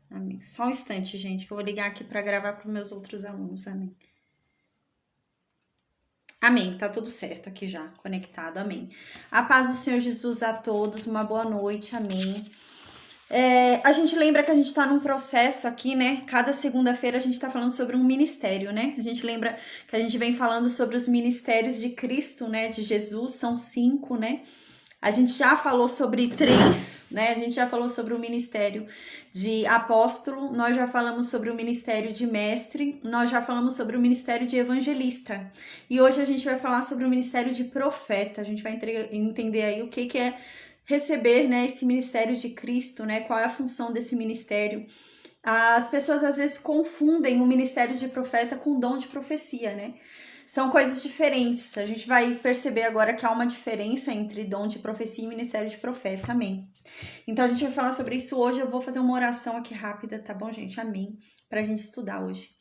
Amém. Só um instante, gente, que eu vou ligar aqui para gravar para os meus outros alunos. Amém. Amém. Tá tudo certo aqui já, conectado. Amém. A paz do Senhor Jesus a todos. Uma boa noite. Amém. A gente lembra que a gente está num processo aqui, né? Cada segunda-feira a gente está falando sobre um ministério, né? A gente lembra que a gente vem falando sobre os ministérios de Cristo, né? De Jesus, são 5, né? A gente já falou sobre 3, né? A gente já falou sobre o ministério de apóstolo, nós já falamos sobre o ministério de mestre, nós já falamos sobre o ministério de evangelista. E hoje a gente vai falar sobre o ministério de profeta. A gente vai entender aí o que é receber, né, esse ministério de Cristo, né? Qual é a função desse ministério? As pessoas às vezes confundem o ministério de profeta com o dom de profecia, né? São coisas diferentes. A gente vai perceber agora que há uma diferença entre dom de profecia e ministério de profeta. Amém. Então a gente vai falar sobre isso hoje. Eu vou fazer uma oração aqui rápida, tá bom, gente? Amém. Pra gente estudar hoje.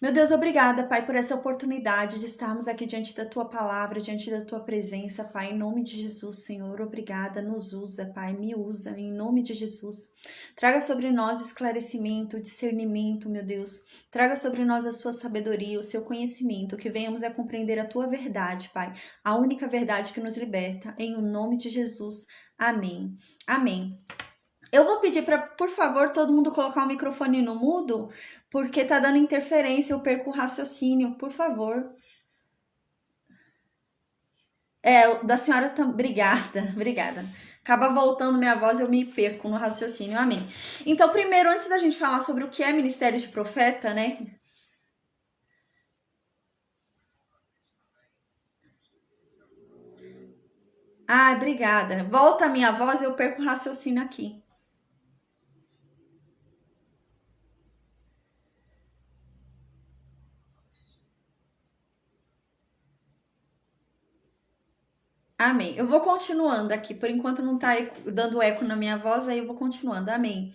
Meu Deus, obrigada, Pai, por essa oportunidade de estarmos aqui diante da Tua palavra, diante da Tua presença, Pai, em nome de Jesus, Senhor, obrigada, nos usa, Pai, me usa, em nome de Jesus. Traga sobre nós esclarecimento, discernimento, meu Deus, traga sobre nós a Sua sabedoria, o Seu conhecimento, que venhamos a compreender a Tua verdade, Pai, a única verdade que nos liberta, em o nome de Jesus, amém. Amém. Eu vou pedir para, por favor, todo mundo colocar o microfone no mudo, porque tá dando interferência, eu perco o raciocínio, por favor. Da senhora também. Obrigada, obrigada. Acaba voltando minha voz, eu me perco no raciocínio, amém. Então, primeiro, antes da gente falar sobre o que é ministério de profeta, né? Ah, obrigada. Volta a minha voz, eu perco o raciocínio aqui. Amém. Eu vou continuando aqui, por enquanto não tá dando eco na minha voz, aí eu vou continuando. Amém.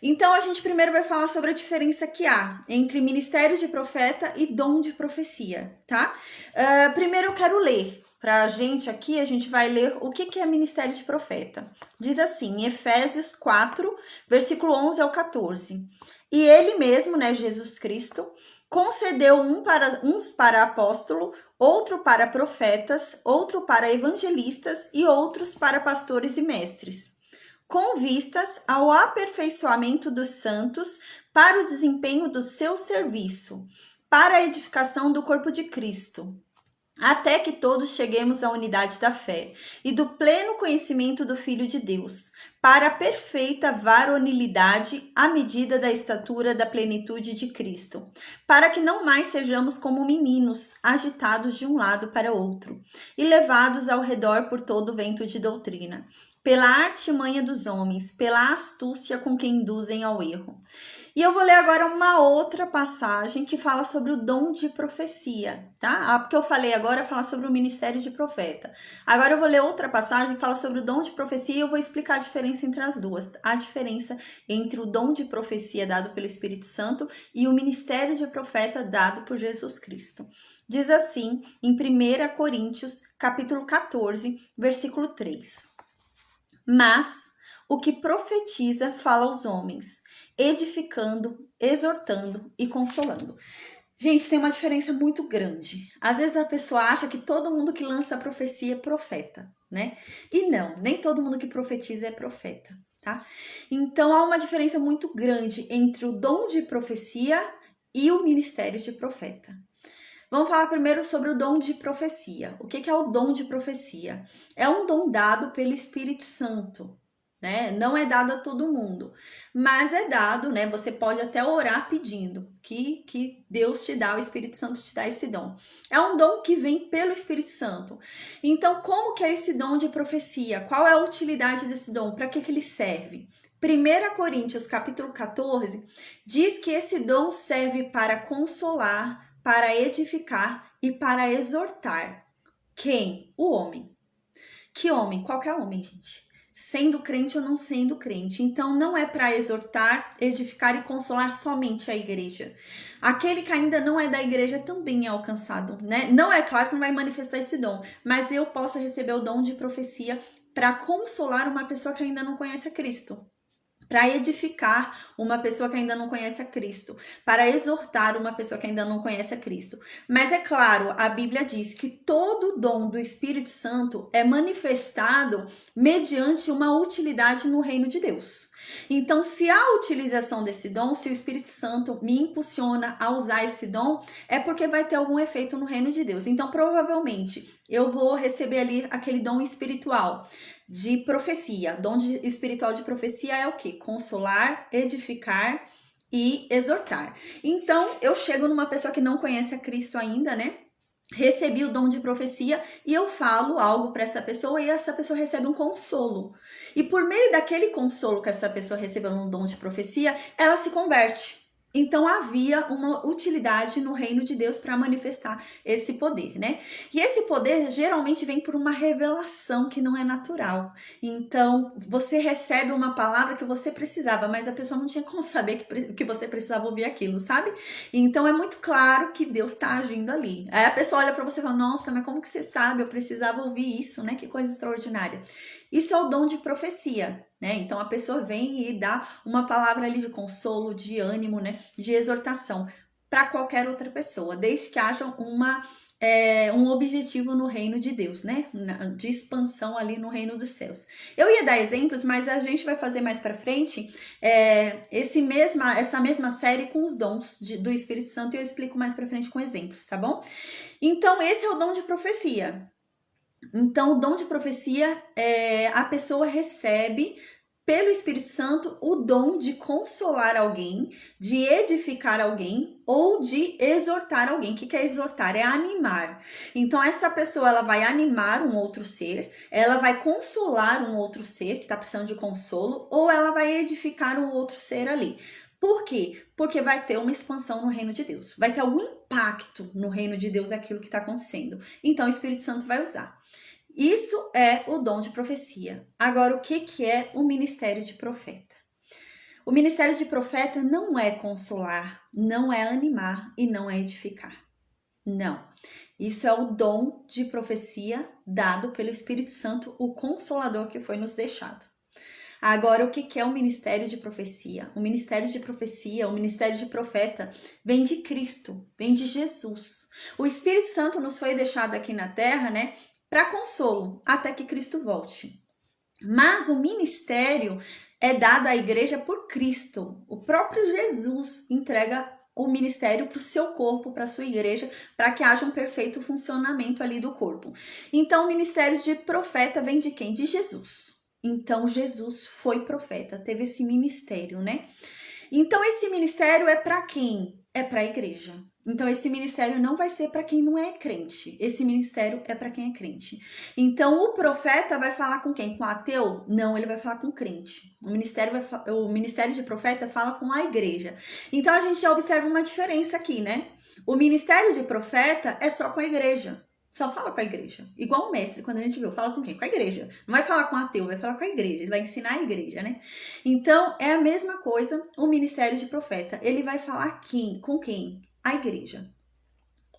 Então a gente primeiro vai falar sobre a diferença que há entre ministério de profeta e dom de profecia, tá? Primeiro eu quero ler. Pra gente aqui, a gente vai ler o que é ministério de profeta. Diz assim, em Efésios 4, versículo 11 ao 14. E ele mesmo, né, Jesus Cristo, concedeu uns para apóstolo, outro para profetas, outro para evangelistas e outros para pastores e mestres, com vistas ao aperfeiçoamento dos santos para o desempenho do seu serviço, para a edificação do corpo de Cristo, até que todos cheguemos à unidade da fé e do pleno conhecimento do Filho de Deus, para a perfeita varonilidade à medida da estatura da plenitude de Cristo, para que não mais sejamos como meninos, agitados de um lado para outro e levados ao redor por todo vento de doutrina, pela artimanha dos homens, pela astúcia com que induzem ao erro. E eu vou ler agora uma outra passagem que fala sobre o dom de profecia, tá? Porque eu falei agora falar sobre o ministério de profeta. Agora eu vou ler outra passagem que fala sobre o dom de profecia e eu vou explicar a diferença entre as duas. A diferença entre o dom de profecia dado pelo Espírito Santo e o ministério de profeta dado por Jesus Cristo. Diz assim, em 1 Coríntios, capítulo 14, versículo 3. Mas o que profetiza fala aos homens, edificando, exortando e consolando. Gente, tem uma diferença muito grande. Às vezes a pessoa acha que todo mundo que lança profecia é profeta, né? E não, nem todo mundo que profetiza é profeta, tá? Então há uma diferença muito grande entre o dom de profecia e o ministério de profeta. Vamos falar primeiro sobre o dom de profecia. O que é o dom de profecia? É um dom dado pelo Espírito Santo, né? Não é dado a todo mundo, mas é dado, né? Você pode até orar pedindo que Deus te dá, o Espírito Santo te dá esse dom. É um dom que vem pelo Espírito Santo. Então, como que é esse dom de profecia? Qual é a utilidade desse dom? Para que ele serve? 1 Coríntios, capítulo 14, diz que esse dom serve para consolar, para edificar e para exortar. Quem? O homem. Que homem? Qualquer homem, gente. Sendo crente ou não sendo crente. Então, não é para exortar, edificar e consolar somente a igreja. Aquele que ainda não é da igreja também é alcançado, né? Não é claro que não vai manifestar esse dom, mas eu posso receber o dom de profecia para consolar uma pessoa que ainda não conhece a Cristo. para edificar uma pessoa que ainda não conhece a Cristo, para exortar uma pessoa que ainda não conhece a Cristo. Mas é claro, a Bíblia diz que todo dom do Espírito Santo é manifestado mediante uma utilidade no reino de Deus. Então, se há utilização desse dom, se o Espírito Santo me impulsiona a usar esse dom, é porque vai ter algum efeito no reino de Deus. Então, provavelmente, eu vou receber ali aquele dom espiritual de profecia. Dom espiritual de profecia é o quê? Consolar, edificar e exortar. Então, eu chego numa pessoa que não conhece a Cristo ainda, né? Recebi o dom de profecia e eu falo algo para essa pessoa e essa pessoa recebe um consolo. E por meio daquele consolo que essa pessoa recebeu no dom de profecia, ela se converte. Então havia uma utilidade no reino de Deus para manifestar esse poder, né? E esse poder geralmente vem por uma revelação que não é natural. Então você recebe uma palavra que você precisava, mas a pessoa não tinha como saber que você precisava ouvir aquilo, sabe? Então é muito claro que Deus está agindo ali. Aí a pessoa olha para você e fala: nossa, mas como que você sabe? Eu precisava ouvir isso, né? Que coisa extraordinária. Isso é o dom de profecia, né? Então a pessoa vem e dá uma palavra ali de consolo, de ânimo, né? De exortação para qualquer outra pessoa, desde que haja um objetivo no reino de Deus, né? De expansão ali no reino dos céus. Eu ia dar exemplos, mas a gente vai fazer mais para frente essa mesma série com os dons do Espírito Santo e eu explico mais para frente com exemplos, tá bom? Então esse é o dom de profecia. Então, o dom de profecia, a pessoa recebe pelo Espírito Santo o dom de consolar alguém, de edificar alguém ou de exortar alguém. O que é exortar? É animar. Então, essa pessoa ela vai animar um outro ser, ela vai consolar um outro ser que está precisando de consolo, ou ela vai edificar um outro ser ali. Por quê? Porque vai ter uma expansão no reino de Deus. Vai ter algum impacto no reino de Deus aquilo que está acontecendo. Então, o Espírito Santo vai usar. Isso é o dom de profecia. Agora, o que é o ministério de profeta? O ministério de profeta não é consolar, não é animar e não é edificar. Não. Isso é o dom de profecia dado pelo Espírito Santo, o Consolador que foi nos deixado. Agora, o que é o ministério de profecia? O ministério de profecia, o ministério de profeta, vem de Cristo, vem de Jesus. O Espírito Santo nos foi deixado aqui na terra, né, para consolo, até que Cristo volte. Mas o ministério é dado à igreja por Cristo. O próprio Jesus entrega o ministério para o seu corpo, para a sua igreja, para que haja um perfeito funcionamento ali do corpo. Então, o ministério de profeta vem de quem? De Jesus. Então, Jesus foi profeta, teve esse ministério, né? Então, esse ministério é para quem? É para a igreja. Então, esse ministério não vai ser para quem não é crente. Esse ministério é para quem é crente. Então, o profeta vai falar com quem? Com o ateu? Não, ele vai falar com o crente. O ministério de profeta fala com a igreja. Então, a gente já observa uma diferença aqui, né? O ministério de profeta é só com a igreja. Só fala com a igreja. Igual o mestre, quando a gente viu, fala com quem? Com a igreja. Não vai falar com o ateu, vai falar com a igreja. Ele vai ensinar a igreja, né? Então, é a mesma coisa o ministério de profeta. Ele vai falar com quem? A igreja.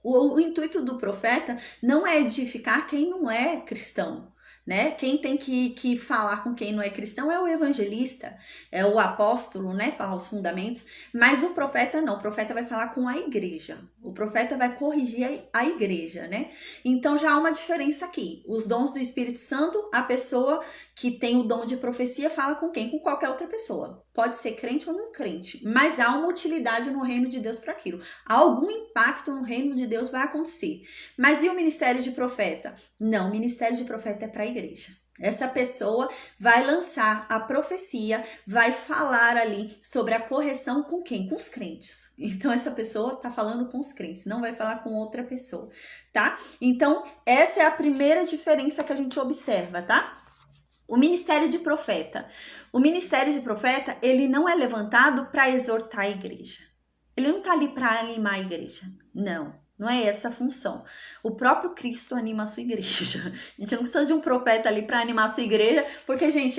O intuito do profeta não é edificar quem não é cristão, né? Quem tem que falar com quem não é cristão é o evangelista, é o apóstolo, né? Falar os fundamentos, mas o profeta não, o profeta vai falar com a igreja, o profeta vai corrigir a igreja, né? Então já há uma diferença aqui. Os dons do Espírito Santo, a pessoa que tem o dom de profecia fala com quem? Com qualquer outra pessoa. Pode ser crente ou não crente, mas há uma utilidade no reino de Deus para aquilo. Algum impacto no reino de Deus vai acontecer. Mas e o ministério de profeta? Não, o ministério de profeta é para a igreja. Essa pessoa vai lançar a profecia, vai falar ali sobre a correção com quem? Com os crentes. Então, essa pessoa está falando com os crentes, não vai falar com outra pessoa, tá? Então, essa é a primeira diferença que a gente observa, tá? O ministério de profeta. O ministério de profeta, ele não é levantado para exortar a igreja. Ele não está ali para animar a igreja. Não é essa a função. O próprio Cristo anima a sua igreja. A gente não precisa de um profeta ali para animar a sua igreja, porque, gente,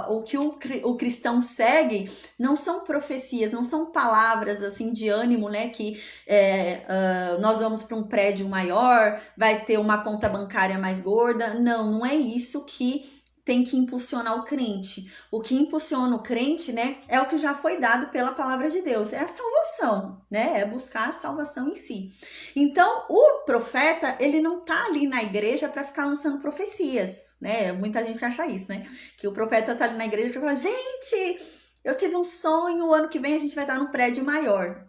o que o cristão segue não são profecias, não são palavras assim de ânimo, né? Que nós vamos para um prédio maior, vai ter uma conta bancária mais gorda. Não é isso que tem que impulsionar o crente. O que impulsiona o crente, né, é o que já foi dado pela palavra de Deus, é a salvação, né, é buscar a salvação em si. Então, o profeta, ele não tá ali na igreja para ficar lançando profecias, né, muita gente acha isso, né, que o profeta tá ali na igreja para falar, gente, eu tive um sonho, o ano que vem a gente vai estar num prédio maior,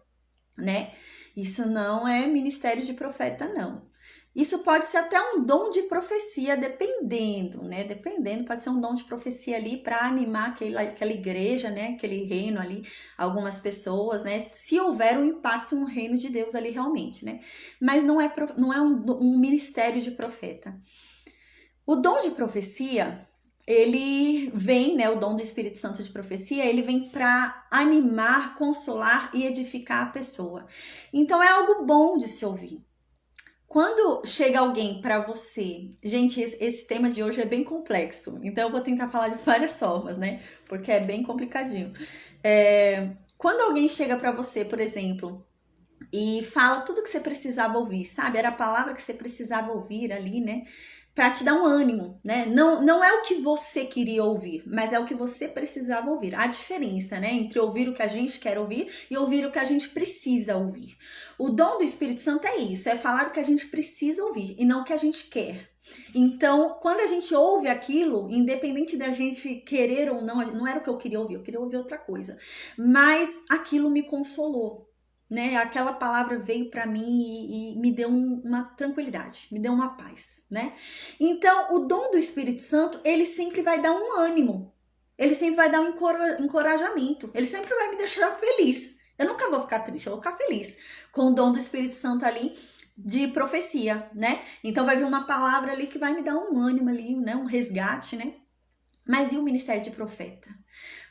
né, isso não é ministério de profeta, não. Isso pode ser até um dom de profecia, dependendo, né? Dependendo, pode ser um dom de profecia ali para animar aquela igreja, né? Aquele reino ali, algumas pessoas, né? Se houver um impacto no reino de Deus ali realmente, né? Mas não é um ministério de profeta. O dom de profecia, ele vem, né? O dom do Espírito Santo de profecia, ele vem para animar, consolar e edificar a pessoa. Então é algo bom de se ouvir. Quando chega alguém para você, gente, esse tema de hoje é bem complexo, então eu vou tentar falar de várias formas, né? Porque é bem complicadinho. Quando alguém chega para você, por exemplo, e fala tudo que você precisava ouvir, sabe? Era a palavra que você precisava ouvir ali, né? Para te dar um ânimo, né? Não é o que você queria ouvir, mas é o que você precisava ouvir. A diferença, né, entre ouvir o que a gente quer ouvir e ouvir o que a gente precisa ouvir. O dom do Espírito Santo é isso, é falar o que a gente precisa ouvir e não o que a gente quer. Então, quando a gente ouve aquilo, independente da gente querer ou não era o que eu queria ouvir outra coisa. Mas aquilo me consolou. Né? Aquela palavra veio para mim e me deu uma tranquilidade, me deu uma paz, né? Então, o dom do Espírito Santo, ele sempre vai dar um ânimo, ele sempre vai dar um encorajamento, ele sempre vai me deixar feliz. Eu nunca vou ficar triste, eu vou ficar feliz com o dom do Espírito Santo ali de profecia, né? Então, vai vir uma palavra ali que vai me dar um ânimo ali, né? Um resgate, né? Mas e o ministério de profeta?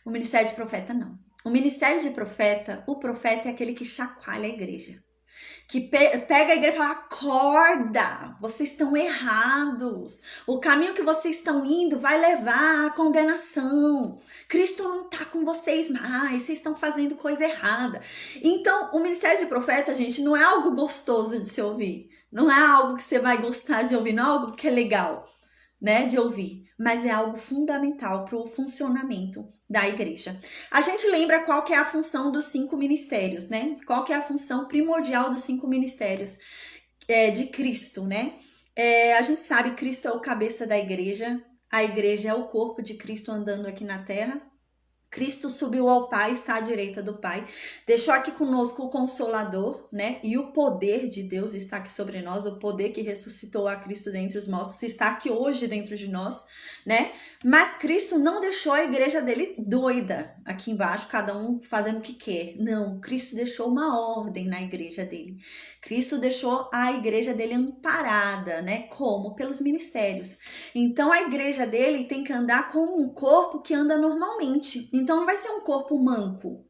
O ministério de profeta, não. O ministério de profeta, o profeta é aquele que chacoalha a igreja. Que pega a igreja e fala, acorda, vocês estão errados. O caminho que vocês estão indo vai levar à condenação. Cristo não está com vocês mais, vocês estão fazendo coisa errada. Então, o ministério de profeta, gente, não é algo gostoso de se ouvir. Não é algo que você vai gostar de ouvir, não é algo que é legal, né, de ouvir, mas é algo fundamental para o funcionamento da igreja. A gente lembra qual que é a função dos 5 ministérios, né? Qual que é a função primordial dos 5 ministérios de Cristo, né? A gente sabe que Cristo é o cabeça da igreja, a igreja é o corpo de Cristo andando aqui na terra. Cristo subiu ao Pai, está à direita do Pai, deixou aqui conosco o Consolador, né? E o poder de Deus está aqui sobre nós, o poder que ressuscitou a Cristo dentre os mortos está aqui hoje dentro de nós, né? Mas Cristo não deixou a igreja dele doida, aqui embaixo, cada um fazendo o que quer. Não, Cristo deixou uma ordem na igreja dele. Cristo deixou a igreja dele amparada, né? Como? Pelos ministérios. Então, a igreja dele tem que andar com um corpo que anda normalmente. Então, não vai ser um corpo manco.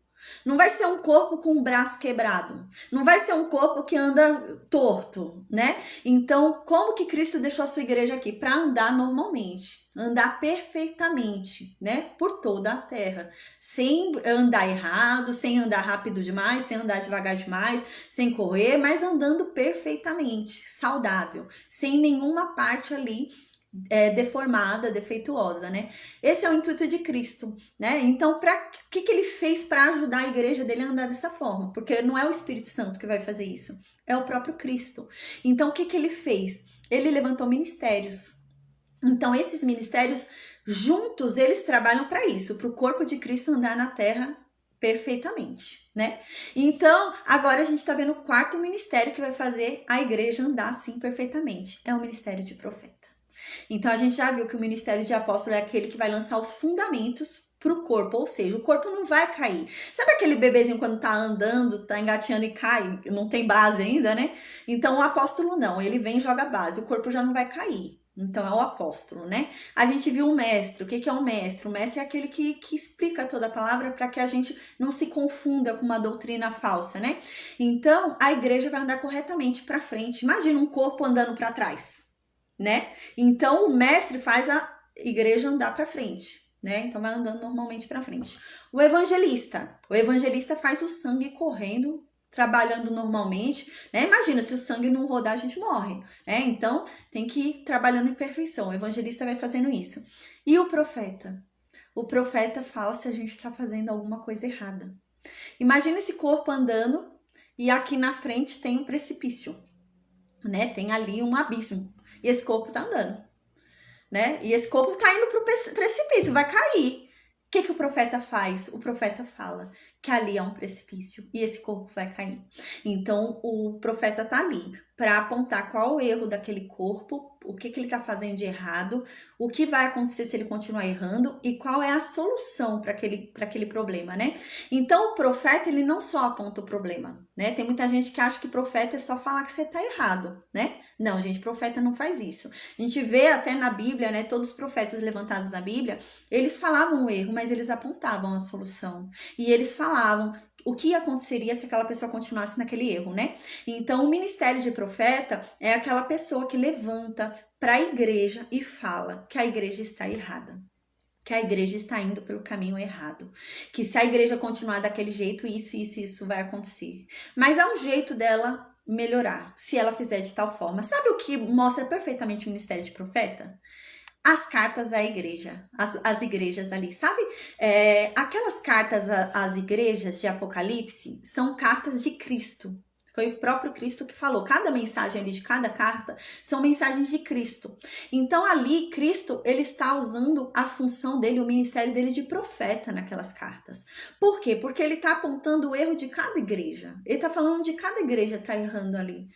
Não vai ser um corpo com o braço quebrado. Não vai ser um corpo que anda torto, né? Então, como que Cristo deixou a sua igreja aqui? Para andar normalmente, andar perfeitamente, né? Por toda a terra. Sem andar errado, sem andar rápido demais, sem andar devagar demais, sem correr, mas andando perfeitamente, saudável, sem nenhuma parte ali deformada, defeituosa, né? Esse é o intuito de Cristo, né? Então, o que ele fez para ajudar a igreja dele a andar dessa forma? Porque não é o Espírito Santo que vai fazer isso, é o próprio Cristo. Então, o que ele fez? Ele levantou ministérios. Então, esses ministérios, juntos, eles trabalham para isso, para o corpo de Cristo andar na terra perfeitamente, né? Então, agora a gente tá vendo o 4º ministério que vai fazer a igreja andar assim perfeitamente. É o ministério de profeta. Então, a gente já viu que o ministério de apóstolo é aquele que vai lançar os fundamentos para o corpo, ou seja, o corpo não vai cair. Sabe aquele bebezinho quando tá andando, tá engatinhando e cai, não tem base ainda, né? Então, o apóstolo não, ele vem e joga base, o corpo já não vai cair. Então, é o apóstolo, né? A gente viu o mestre. O que é o mestre? O mestre é aquele que explica toda a palavra para que a gente não se confunda com uma doutrina falsa, né? Então, a igreja vai andar corretamente para frente. Imagina um corpo andando para trás, né? Então, o mestre faz a igreja andar para frente, né? Então, vai andando normalmente para frente. O evangelista faz o sangue correndo trabalhando normalmente, né? Imagina, se o sangue não rodar, a gente morre, né? Então, tem que ir trabalhando em perfeição. O evangelista vai fazendo isso. E o profeta? O profeta fala se a gente está fazendo alguma coisa errada. Imagina esse corpo andando e aqui na frente tem um precipício, né? Tem ali um abismo. E esse corpo tá andando, né? E esse corpo tá indo pro precipício, vai cair. O que o profeta faz? O profeta fala que ali é um precipício e esse corpo vai cair. Então, o profeta tá ali para apontar qual o erro daquele corpo, o que ele tá fazendo de errado, o que vai acontecer se ele continuar errando e qual é a solução para aquele problema, né? Então, o profeta, ele não só aponta o problema, né? Tem muita gente que acha que profeta é só falar que você tá errado, né? Não, gente, profeta não faz isso. A gente vê até na Bíblia, né? Todos os profetas levantados na Bíblia, eles falavam o erro, mas eles apontavam a solução. E eles falavam o que aconteceria se aquela pessoa continuasse naquele erro, né? Então, o ministério de profeta é aquela pessoa que levanta para a igreja e fala que a igreja está errada, que a igreja está indo pelo caminho errado, que se a igreja continuar daquele jeito, isso vai acontecer. Mas há um jeito dela melhorar, se ela fizer de tal forma. Sabe o que mostra perfeitamente o ministério de profeta? As cartas à igreja, as igrejas ali, sabe? Aquelas cartas às igrejas de Apocalipse são cartas de Cristo. Foi o próprio Cristo que falou. Cada mensagem ali de cada carta são mensagens de Cristo. Então ali, Cristo, ele está usando a função dele, o ministério dele de profeta naquelas cartas. Por quê? Porque ele está apontando o erro de cada igreja. Ele está falando de cada igreja que está errando ali.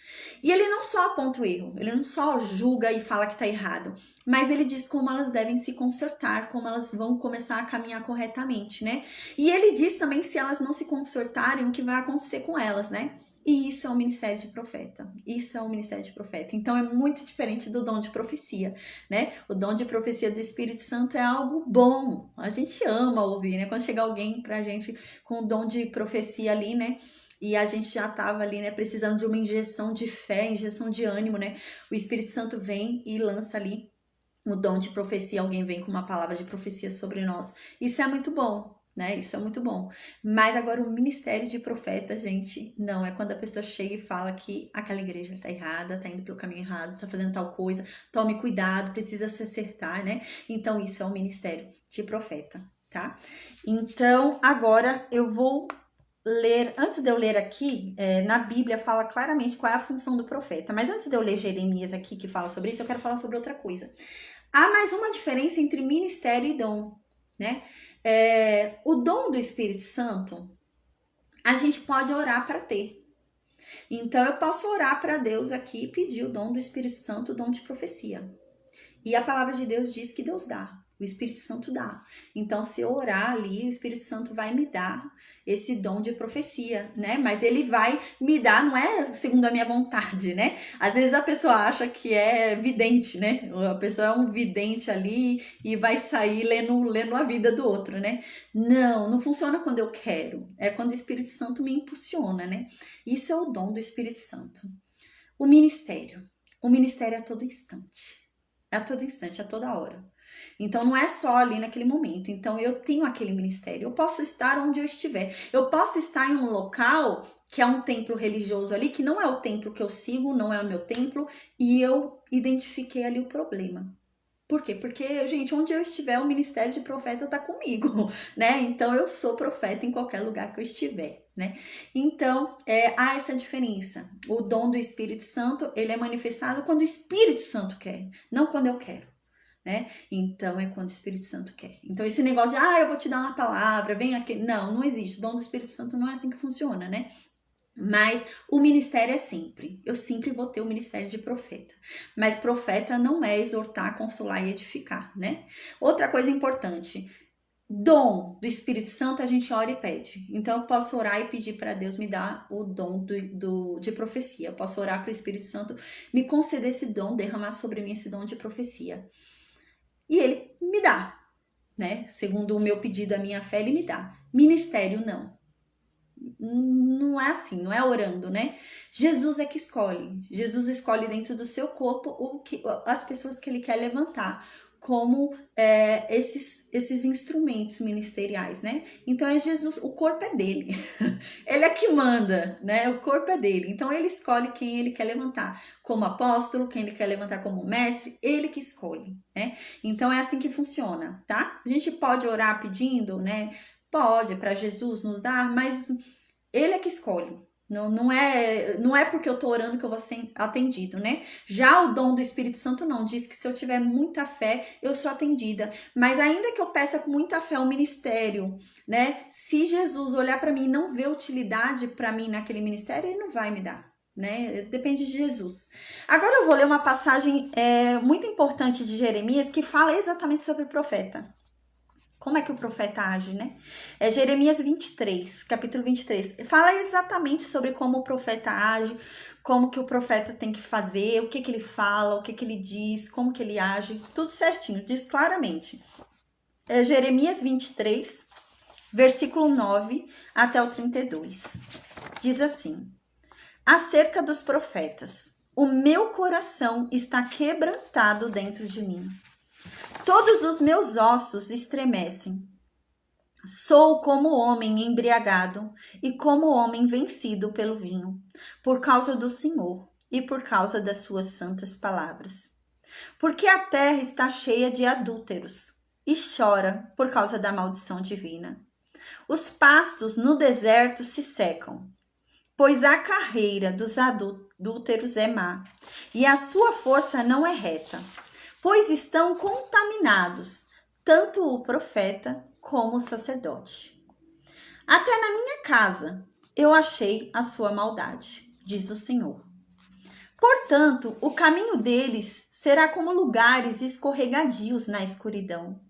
E ele não só aponta o erro, ele não só julga e fala que está errado, mas ele diz como elas devem se consertar, como elas vão começar a caminhar corretamente, né? E ele diz também se elas não se consertarem, o que vai acontecer com elas, né? E isso é o ministério de profeta. Isso é o ministério de profeta. Então é muito diferente do dom de profecia, né? O dom de profecia do Espírito Santo é algo bom. A gente ama ouvir, né? Quando chega alguém pra gente com o dom de profecia ali, né? E a gente já tava ali, né, precisando de uma injeção de fé, injeção de ânimo, né? O Espírito Santo vem e lança ali o dom de profecia, alguém vem com uma palavra de profecia sobre nós. Isso é muito bom, né? Isso é muito bom. Mas agora o ministério de profeta, gente, não. É quando a pessoa chega e fala que aquela igreja tá errada, tá indo pelo caminho errado, tá fazendo tal coisa, tome cuidado, precisa se acertar, né? Então isso é o ministério de profeta, tá? Então agora eu vou ler, antes de eu ler aqui, na Bíblia fala claramente qual é a função do profeta. Mas antes de eu ler Jeremias aqui, que fala sobre isso, eu quero falar sobre outra coisa. Há mais uma diferença entre ministério e dom, né? O dom do Espírito Santo, a gente pode orar para ter. Então, eu posso orar para Deus aqui e pedir o dom do Espírito Santo, o dom de profecia. E a palavra de Deus diz que Deus dá. O Espírito Santo dá. Então, se eu orar ali, o Espírito Santo vai me dar esse dom de profecia, né? Mas ele vai me dar, não é segundo a minha vontade, né? Às vezes a pessoa acha que é vidente, né? A pessoa é um vidente ali e vai sair lendo a vida do outro, né? Não funciona quando eu quero. É quando o Espírito Santo me impulsiona, né? Isso é o dom do Espírito Santo. O ministério é a todo instante. É a todo instante, a toda hora. Então não é só ali naquele momento. Então eu tenho aquele ministério. Eu posso estar onde eu estiver. Eu posso estar em um local que é um templo religioso ali, que não é o templo que eu sigo, não é o meu templo, e eu identifiquei ali o problema. Por quê? Porque, gente, onde eu estiver, o ministério de profeta está comigo, né? Então eu sou profeta em qualquer lugar que eu estiver, né? Então, há essa diferença. O dom do Espírito Santo, ele é manifestado quando o Espírito Santo quer, não quando eu quero, né? Então, é quando o Espírito Santo quer. Então, esse negócio de, eu vou te dar uma palavra, vem aqui. Não existe. O dom do Espírito Santo não é assim que funciona, né? Mas o ministério é sempre. Eu sempre vou ter o ministério de profeta. Mas profeta não é exortar, consolar e edificar, né? Outra coisa importante. Dom do Espírito Santo a gente ora e pede. Então eu posso orar e pedir para Deus me dar o dom de profecia. Eu posso orar para o Espírito Santo me conceder esse dom, derramar sobre mim esse dom de profecia. E ele me dá, né? Segundo o meu pedido, a minha fé, ele me dá. Ministério não. Não é assim, não é orando, né? Jesus é que escolhe. Jesus escolhe dentro do seu corpo as pessoas que ele quer levantar como esses instrumentos ministeriais, né? Então é Jesus, o corpo é dele. Ele é que manda, né? O corpo é dele. Então ele escolhe quem ele quer levantar como apóstolo, quem ele quer levantar como mestre, ele que escolhe, né? Então é assim que funciona, tá? A gente pode orar pedindo, né? Pode, para Jesus nos dar, mas ele é que escolhe. Não é porque eu tô orando que eu vou ser atendido, né? Já o dom do Espírito Santo não, diz que se eu tiver muita fé, eu sou atendida. Mas ainda que eu peça com muita fé o ministério, né? Se Jesus olhar para mim e não ver utilidade para mim naquele ministério, ele não vai me dar, né? Depende de Jesus. Agora eu vou ler uma passagem muito importante de Jeremias que fala exatamente sobre o profeta. Como é que o profeta age, né? É Jeremias 23, capítulo 23. Fala exatamente sobre como o profeta age, como que o profeta tem que fazer, o que que ele fala, o que que ele diz, como que ele age, tudo certinho, diz claramente. É Jeremias 23, versículo 9 até o 32. Diz assim: acerca dos profetas, o meu coração está quebrantado dentro de mim. Todos os meus ossos estremecem. Sou como homem embriagado e como homem vencido pelo vinho, por causa do Senhor e por causa das suas santas palavras. Porque a terra está cheia de adúlteros e chora por causa da maldição divina. Os pastos no deserto se secam, pois a carreira dos adúlteros é má e a sua força não é reta. Pois estão contaminados, tanto o profeta como o sacerdote. Até na minha casa eu achei a sua maldade, diz o Senhor. Portanto, o caminho deles será como lugares escorregadios na escuridão.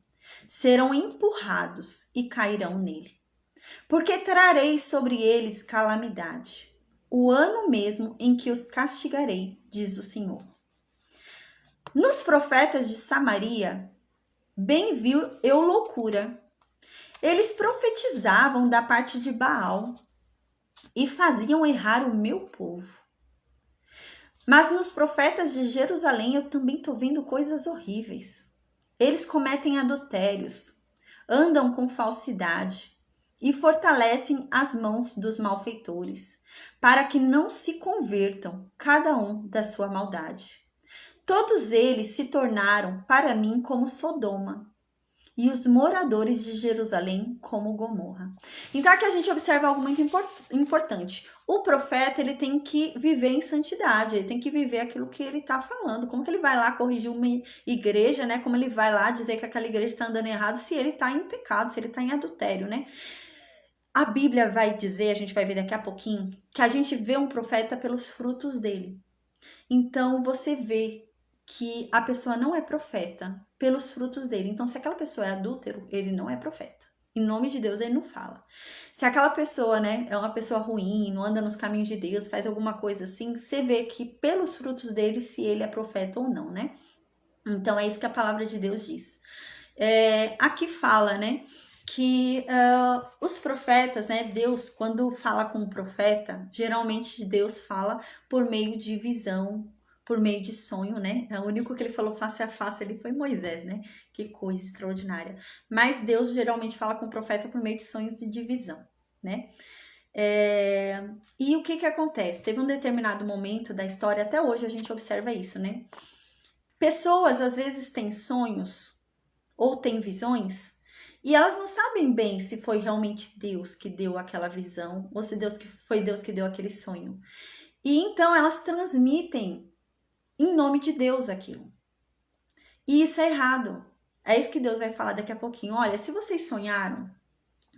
Serão empurrados e cairão nele. Porque trarei sobre eles calamidade, o ano mesmo em que os castigarei, diz o Senhor. Nos profetas de Samaria, bem viu eu loucura. Eles profetizavam da parte de Baal e faziam errar o meu povo. Mas nos profetas de Jerusalém eu também estou vendo coisas horríveis. Eles cometem adultérios, andam com falsidade e fortalecem as mãos dos malfeitores, para que não se convertam, cada um da sua maldade. Todos eles se tornaram para mim como Sodoma, e os moradores de Jerusalém como Gomorra. Então aqui a gente observa algo muito importante. O profeta, ele tem que viver em santidade, ele tem que viver aquilo que ele está falando. Como que ele vai lá corrigir uma igreja, né? Como ele vai lá dizer que aquela igreja está andando errado se ele está em pecado, se ele está em adultério, né? A Bíblia vai dizer, a gente vai ver daqui a pouquinho, que a gente vê um profeta pelos frutos dele. Então você vê que a pessoa não é profeta pelos frutos dele. Então, se aquela pessoa é adúltero, ele não é profeta. Em nome de Deus, ele não fala. Se aquela pessoa, né, é uma pessoa ruim, não anda nos caminhos de Deus, faz alguma coisa assim, você vê que pelos frutos dele, se ele é profeta ou não, né? Então, é isso que a palavra de Deus diz. Aqui fala, né, que os profetas, né, Deus, quando fala com um profeta, geralmente Deus fala por meio de visão, por meio de sonho, né? O único que ele falou face a face ali foi Moisés, né? Que coisa extraordinária. Mas Deus geralmente fala com o profeta por meio de sonhos e de visão, né? E o que acontece? Teve um determinado momento da história, até hoje a gente observa isso, né? Pessoas às vezes têm sonhos ou têm visões e elas não sabem bem se foi realmente Deus que deu aquela visão ou se foi Deus que deu aquele sonho. E então elas transmitem em nome de Deus aquilo. E isso é errado. É isso que Deus vai falar daqui a pouquinho. Olha, se vocês sonharam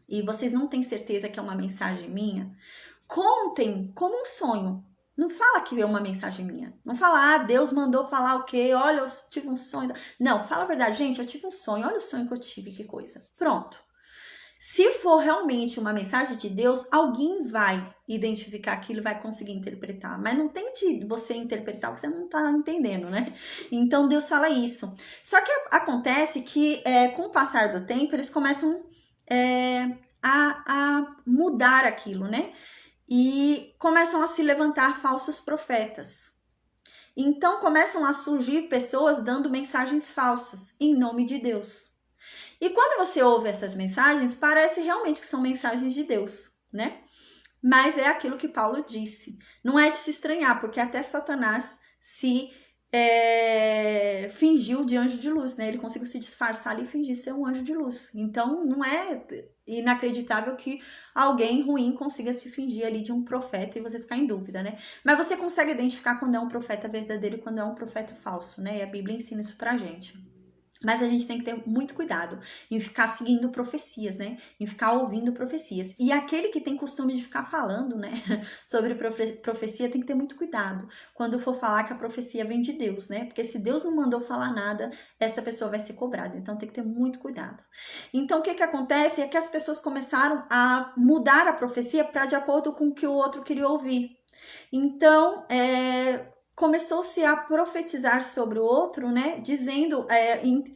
e vocês não têm certeza que é uma mensagem minha, contem como um sonho. Não fala que é uma mensagem minha. Não fala, Deus mandou falar o quê? Olha, eu tive um sonho. Não, fala a verdade. Gente, eu tive um sonho. Olha o sonho que eu tive, que coisa. Pronto. Se for realmente uma mensagem de Deus, alguém vai identificar aquilo e vai conseguir interpretar. Mas não tente você interpretar o que você não está entendendo, né? Então, Deus fala isso. Só que acontece que, com o passar do tempo, eles começam a mudar aquilo, né? E começam a se levantar falsos profetas. Então começam a surgir pessoas dando mensagens falsas em nome de Deus. E quando você ouve essas mensagens, parece realmente que são mensagens de Deus, né? Mas é aquilo que Paulo disse. Não é de se estranhar, porque até Satanás se fingiu de anjo de luz, né? Ele conseguiu se disfarçar ali e fingir ser um anjo de luz. Então, não é inacreditável que alguém ruim consiga se fingir ali de um profeta e você ficar em dúvida, né? Mas você consegue identificar quando é um profeta verdadeiro e quando é um profeta falso, né? E a Bíblia ensina isso pra gente. Mas a gente tem que ter muito cuidado em ficar seguindo profecias, né? Em ficar ouvindo profecias. E aquele que tem costume de ficar falando, né? Sobre profecia tem que ter muito cuidado quando for falar que a profecia vem de Deus, né? Porque se Deus não mandou falar nada, essa pessoa vai ser cobrada. Então tem que ter muito cuidado. Então o que acontece é que as pessoas começaram a mudar a profecia para de acordo com o que o outro queria ouvir. Então, começou-se a profetizar sobre o outro, né? Dizendo,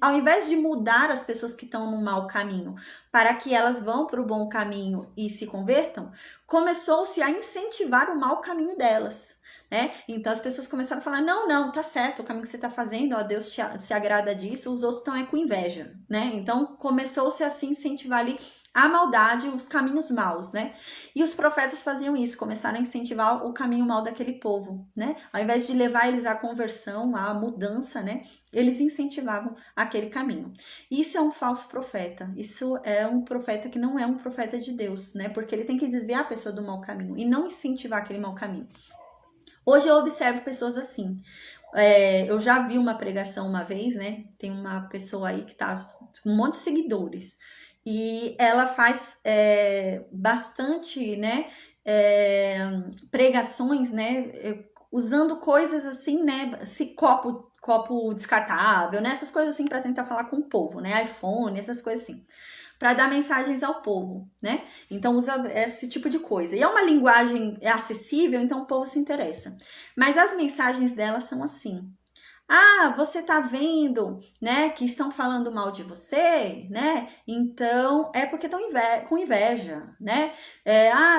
ao invés de mudar as pessoas que estão no mau caminho para que elas vão para o bom caminho e se convertam, começou-se a incentivar o mau caminho delas, né? Então as pessoas começaram a falar: não, tá certo, o caminho que você tá fazendo, ó, Deus se agrada disso, os outros estão com inveja, né? Então começou-se a se incentivar ali a maldade, os caminhos maus, né? E os profetas faziam isso, começaram a incentivar o caminho mau daquele povo, né? Ao invés de levar eles à conversão, à mudança, né? Eles incentivavam aquele caminho. Isso é um falso profeta. Isso é um profeta que não é um profeta de Deus, né? Porque ele tem que desviar a pessoa do mau caminho e não incentivar aquele mau caminho. Hoje eu observo pessoas assim. Eu já vi uma pregação uma vez, né? Tem uma pessoa aí que tá com um monte de seguidores. E ela faz bastante, né? Pregações, né? Usando coisas assim, né? Copo descartável, né? Essas coisas assim para tentar falar com o povo, né? iPhone, essas coisas assim, para dar mensagens ao povo, né? Então usa esse tipo de coisa. E é uma linguagem acessível, então o povo se interessa. Mas as mensagens dela são assim: ah, você tá vendo, né, que estão falando mal de você, né? Então é porque estão com inveja, né?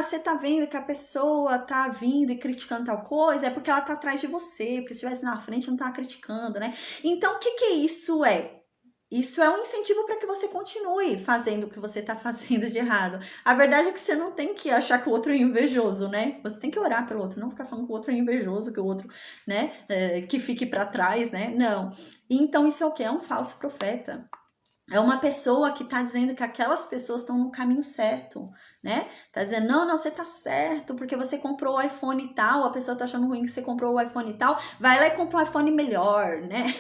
Você tá vendo que a pessoa tá vindo e criticando tal coisa, é porque ela tá atrás de você, porque se estivesse na frente não tava criticando, né? Então o que isso é? Isso é um incentivo para que você continue fazendo o que você está fazendo de errado. A verdade é que você não tem que achar que o outro é invejoso, né? Você tem que orar pelo outro, não ficar falando que o outro é invejoso, que o outro, né, que fique para trás, né? Não. Então isso é o que? É um falso profeta. É uma pessoa que tá dizendo que aquelas pessoas estão no caminho certo, né? Tá dizendo: não, você tá certo, porque você comprou o iPhone e tal, a pessoa tá achando ruim que você comprou o iPhone e tal, vai lá e compra um iPhone melhor, né?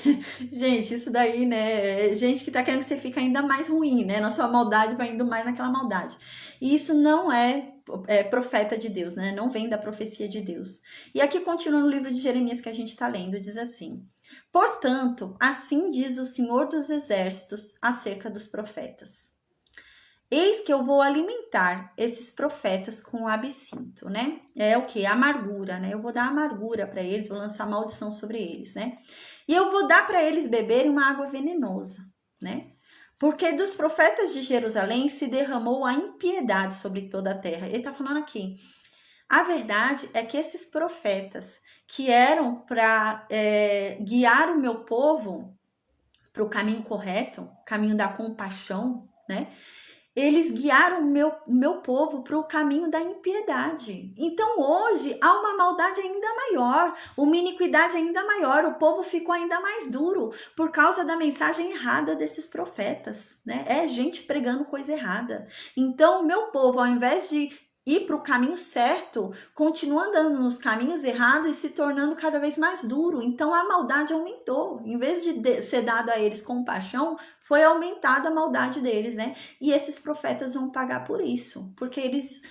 Gente, isso daí, né? Gente que tá querendo que você fique ainda mais ruim, né? Na sua maldade, vai indo mais naquela maldade. E isso não é profeta de Deus, né? Não vem da profecia de Deus. E aqui continua no livro de Jeremias que a gente tá lendo, diz assim: portanto, assim diz o Senhor dos Exércitos acerca dos profetas: eis que eu vou alimentar esses profetas com absinto, né? É o que? Amargura, né? Eu vou dar amargura para eles, vou lançar maldição sobre eles, né? E eu vou dar para eles beberem uma água venenosa, né? Porque dos profetas de Jerusalém se derramou a impiedade sobre toda a terra. Ele tá falando aqui: a verdade é que esses profetas que eram para guiar o meu povo para o caminho correto, caminho da compaixão, né? Eles guiaram o meu povo para o caminho da impiedade. Então hoje há uma maldade ainda maior, uma iniquidade ainda maior, o povo ficou ainda mais duro por causa da mensagem errada desses profetas, né? É gente pregando coisa errada. Então o meu povo, ao invés de ir para o caminho certo, continua andando nos caminhos errados e se tornando cada vez mais duro. Então a maldade aumentou. Em vez de ser dado a eles compaixão, foi aumentada a maldade deles, né? E esses profetas vão pagar por isso, porque eles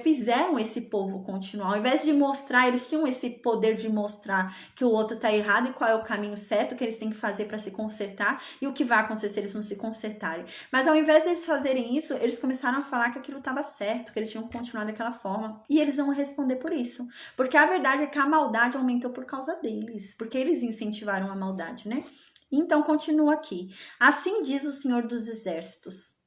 fizeram esse povo continuar. Ao invés de mostrar, eles tinham esse poder de mostrar que o outro tá errado e qual é o caminho certo que eles têm que fazer para se consertar e o que vai acontecer se eles não se consertarem. Mas ao invés deles fazerem isso, eles começaram a falar que aquilo estava certo, que eles tinham que continuar daquela forma. E eles vão responder por isso. Porque a verdade é que a maldade aumentou por causa deles, porque eles incentivaram a maldade, né? Então continua aqui: assim diz o Senhor dos Exércitos: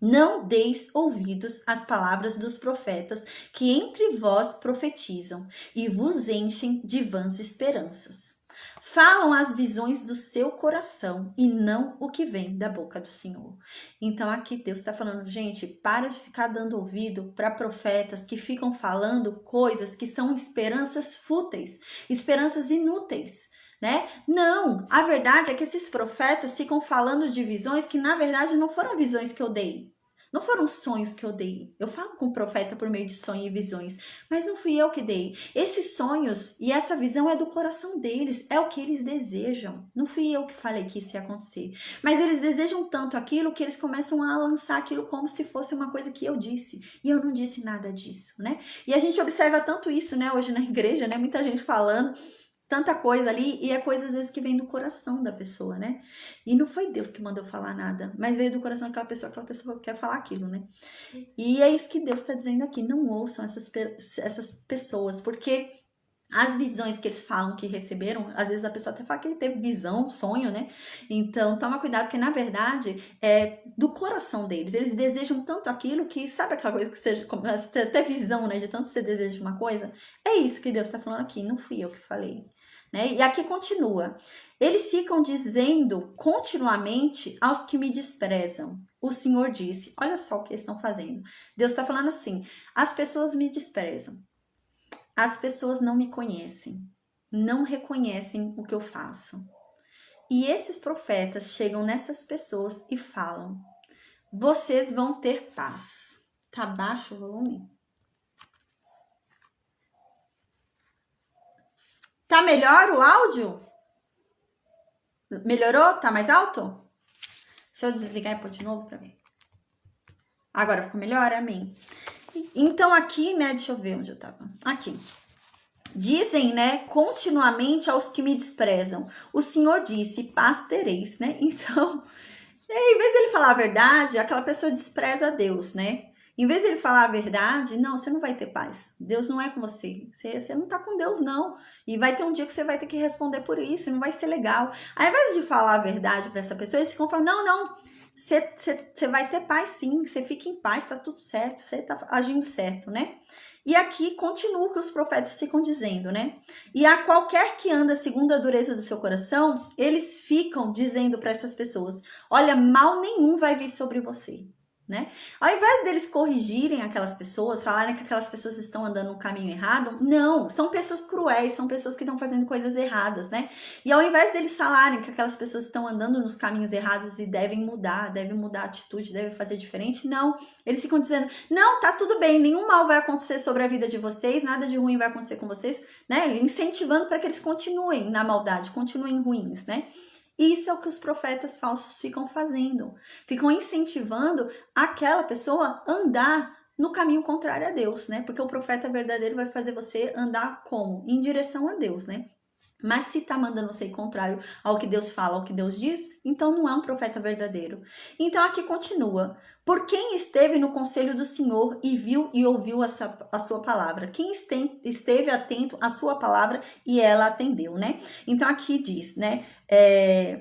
Não deis ouvidos às palavras dos profetas que entre vós profetizam e vos enchem de vãs esperanças. Falam as visões do seu coração e não o que vem da boca do Senhor. Então aqui Deus está falando, gente, para de ficar dando ouvido para profetas que ficam falando coisas que são esperanças fúteis, esperanças inúteis. Né? Não, a verdade é que esses profetas ficam falando de visões que na verdade não foram visões que eu dei. Não foram sonhos que eu dei. Eu falo com o profeta por meio de sonhos e visões, mas não fui eu que dei. Esses sonhos e essa visão é do coração deles, é o que eles desejam. Não fui eu que falei que isso ia acontecer. Mas eles desejam tanto aquilo que eles começam a lançar aquilo como se fosse uma coisa que eu disse. E eu não disse nada disso, né? E a gente observa tanto isso, né, hoje na igreja, né? Muita gente falando tanta coisa ali, e é coisa às vezes que vem do coração da pessoa, né? E não foi Deus que mandou falar nada, mas veio do coração daquela pessoa quer falar aquilo, né? E é isso que Deus está dizendo aqui, não ouçam essas pessoas, porque as visões que eles falam que receberam, às vezes a pessoa até fala que ele teve visão, sonho, né? Então, toma cuidado, porque na verdade é do coração deles. Eles desejam tanto aquilo que, sabe aquela coisa que você começa a ter até visão, né? De tanto você deseja de uma coisa? É isso que Deus está falando aqui, não fui eu que falei. Né? E aqui continua. Eles ficam dizendo continuamente aos que me desprezam. O Senhor disse, olha só o que eles estão fazendo. Deus está falando assim, as pessoas me desprezam. As pessoas não me conhecem, não reconhecem o que eu faço. E esses profetas chegam nessas pessoas e falam, vocês vão ter paz. Tá baixo o volume? Tá melhor o áudio? Melhorou? Tá mais alto? Deixa eu desligar e pôr de novo pra ver. Agora ficou melhor? Amém. Então aqui, né, deixa eu ver onde eu tava. Aqui. Dizem, né, continuamente aos que me desprezam. O Senhor disse, paz tereis, né? Então, em vez dele falar a verdade, aquela pessoa despreza a Deus, né? Em vez dele falar a verdade, não, você não vai ter paz. Deus não é com você. Você não tá com Deus, não. E vai ter um dia que você vai ter que responder por isso, e não vai ser legal. Ao invés de falar a verdade para essa pessoa, eles ficam falando, não, você vai ter paz sim, você fica em paz, tá tudo certo, você tá agindo certo, né? E aqui continua o que os profetas ficam dizendo, né? E a qualquer que anda segundo a dureza do seu coração, eles ficam dizendo para essas pessoas, olha, mal nenhum vai vir sobre você. Né? Ao invés deles corrigirem aquelas pessoas, falarem que aquelas pessoas estão andando no caminho errado, não, são pessoas cruéis, são pessoas que estão fazendo coisas erradas, né? E ao invés deles falarem que aquelas pessoas estão andando nos caminhos errados e devem mudar a atitude, devem fazer diferente, não. Eles ficam dizendo, não, tá tudo bem, nenhum mal vai acontecer sobre a vida de vocês, nada de ruim vai acontecer com vocês, né? Incentivando para que eles continuem na maldade, continuem ruins, né? Isso é o que os profetas falsos ficam fazendo. Ficam incentivando aquela pessoa a andar no caminho contrário a Deus, né? Porque o profeta verdadeiro vai fazer você andar como? Em direção a Deus, né? Mas se tá mandando você ir contrário ao que Deus fala, ao que Deus diz, então não é um profeta verdadeiro. Então aqui continua. Por quem esteve no conselho do Senhor e viu e ouviu a sua palavra? Quem esteve atento à sua palavra e ela atendeu, né? Então aqui diz, né?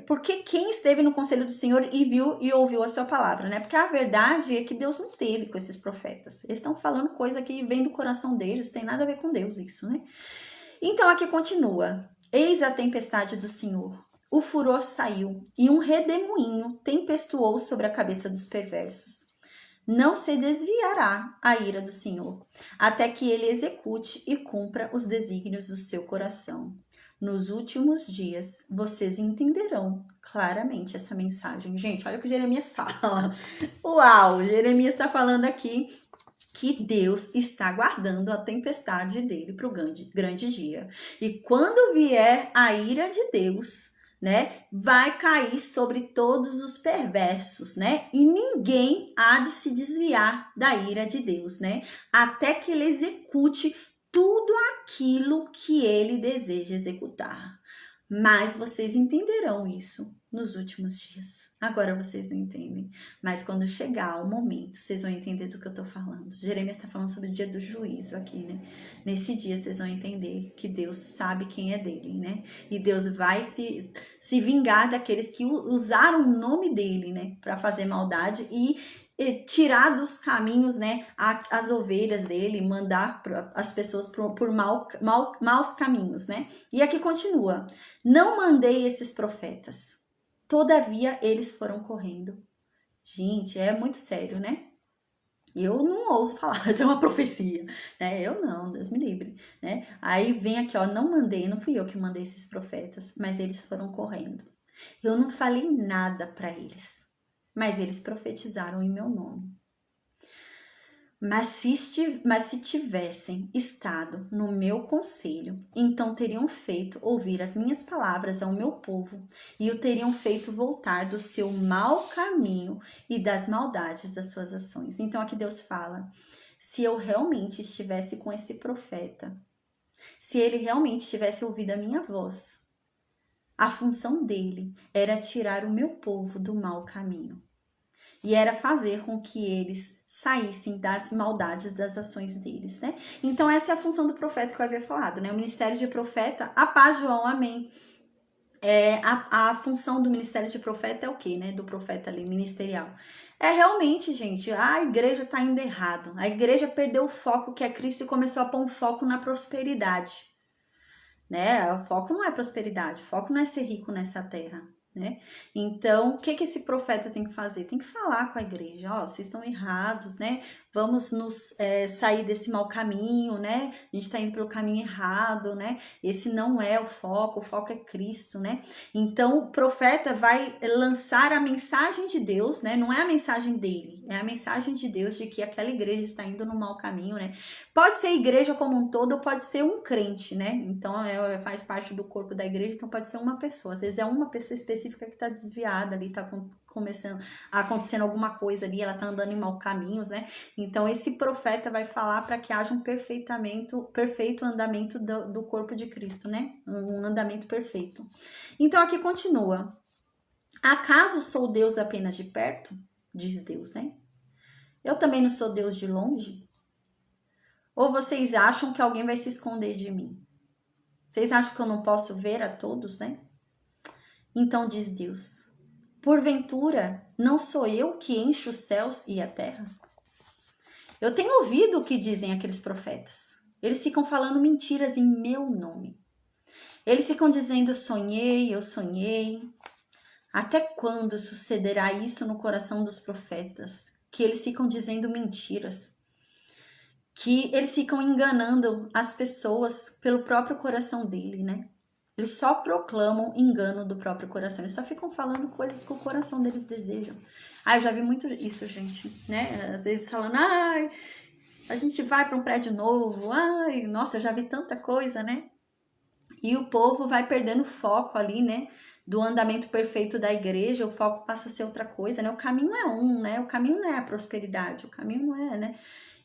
Porque quem esteve no conselho do Senhor e viu e ouviu a sua palavra, né? Porque a verdade é que Deus não teve com esses profetas. Eles estão falando coisa que vem do coração deles, não tem nada a ver com Deus isso, né? Então aqui continua. Eis a tempestade do Senhor. O furor saiu e um redemoinho tempestuou sobre a cabeça dos perversos. Não se desviará a ira do Senhor, até que ele execute e cumpra os desígnios do seu coração. Nos últimos dias, vocês entenderão claramente essa mensagem. Gente, olha o que Jeremias fala. Uau, Jeremias está falando aqui que Deus está guardando a tempestade dele para o grande dia. E quando vier a ira de Deus, né, vai cair sobre todos os perversos, né? E ninguém há de se desviar da ira de Deus, né? Até que ele execute tudo aquilo que ele deseja executar. Mas vocês entenderão isso nos últimos dias. Agora vocês não entendem. Mas quando chegar o momento, vocês vão entender do que eu tô falando. Jeremias está falando sobre o dia do juízo aqui, né? Nesse dia vocês vão entender que Deus sabe quem é dele, né? E Deus vai se vingar daqueles que usaram o nome dele, né? Para fazer maldade e tirar dos caminhos, né, as ovelhas dele, mandar as pessoas por maus caminhos, né? E aqui continua: não mandei esses profetas, todavia eles foram correndo. Gente, é muito sério, né? Eu não ouso falar, eu tenho uma profecia, né? Eu não, Deus me livre, né? Aí vem aqui, ó, não mandei, não fui eu que mandei esses profetas, mas eles foram correndo. Eu não falei nada para eles, mas eles profetizaram em meu nome. Mas se tivessem estado no meu conselho, então teriam feito ouvir as minhas palavras ao meu povo e o teriam feito voltar do seu mau caminho e das maldades das suas ações. Então aqui Deus fala: se eu realmente estivesse com esse profeta, se ele realmente tivesse ouvido a minha voz, a função dele era tirar o meu povo do mau caminho. E era fazer com que eles saíssem das maldades das ações deles, né? Então essa é a função do profeta que eu havia falado, né? O ministério de profeta, a paz, João, amém. A função do ministério de profeta é o quê, né? Do profeta ali, ministerial. É realmente, gente, a igreja tá indo errado. A igreja perdeu o foco que é Cristo e começou a pôr um foco na prosperidade, né? O foco não é prosperidade, o foco não é ser rico nessa terra, né? Então, o que esse profeta tem que fazer? Tem que falar com a igreja: ó, vocês estão errados, né? Vamos nos sair desse mau caminho, né? A gente está indo pelo caminho errado, né? Esse não é o foco é Cristo, né? Então, o profeta vai lançar a mensagem de Deus, né? Não é a mensagem dele, é a mensagem de Deus de que aquela igreja está indo no mau caminho, né? Pode ser igreja como um todo, ou pode ser um crente, né? Então, faz parte do corpo da igreja, então pode ser uma pessoa. Às vezes é uma pessoa específica que está desviada ali, está acontecendo alguma coisa ali, ela está andando em maus caminhos, né? Então, esse profeta vai falar para que haja um perfeito andamento do corpo de Cristo, né? Um andamento perfeito. Então, aqui continua: acaso sou Deus apenas de perto? Diz Deus, né? Eu também não sou Deus de longe? Ou vocês acham que alguém vai se esconder de mim? Vocês acham que eu não posso ver a todos, né? Então diz Deus: porventura, não sou eu que encho os céus e a terra? Eu tenho ouvido o que dizem aqueles profetas. Eles ficam falando mentiras em meu nome. Eles ficam dizendo: eu sonhei. Até quando sucederá isso no coração dos profetas? Que eles ficam dizendo mentiras. Que eles ficam enganando as pessoas pelo próprio coração dele, né? Eles só proclamam engano do próprio coração. Eles só ficam falando coisas que o coração deles desejam. Eu já vi muito isso, gente, né? Às vezes falando: a gente vai para um prédio novo. Nossa, eu já vi tanta coisa, né? E o povo vai perdendo foco ali, né? Do andamento perfeito da igreja, o foco passa a ser outra coisa, né? O caminho é um, né? O caminho não é a prosperidade, o caminho não é, né?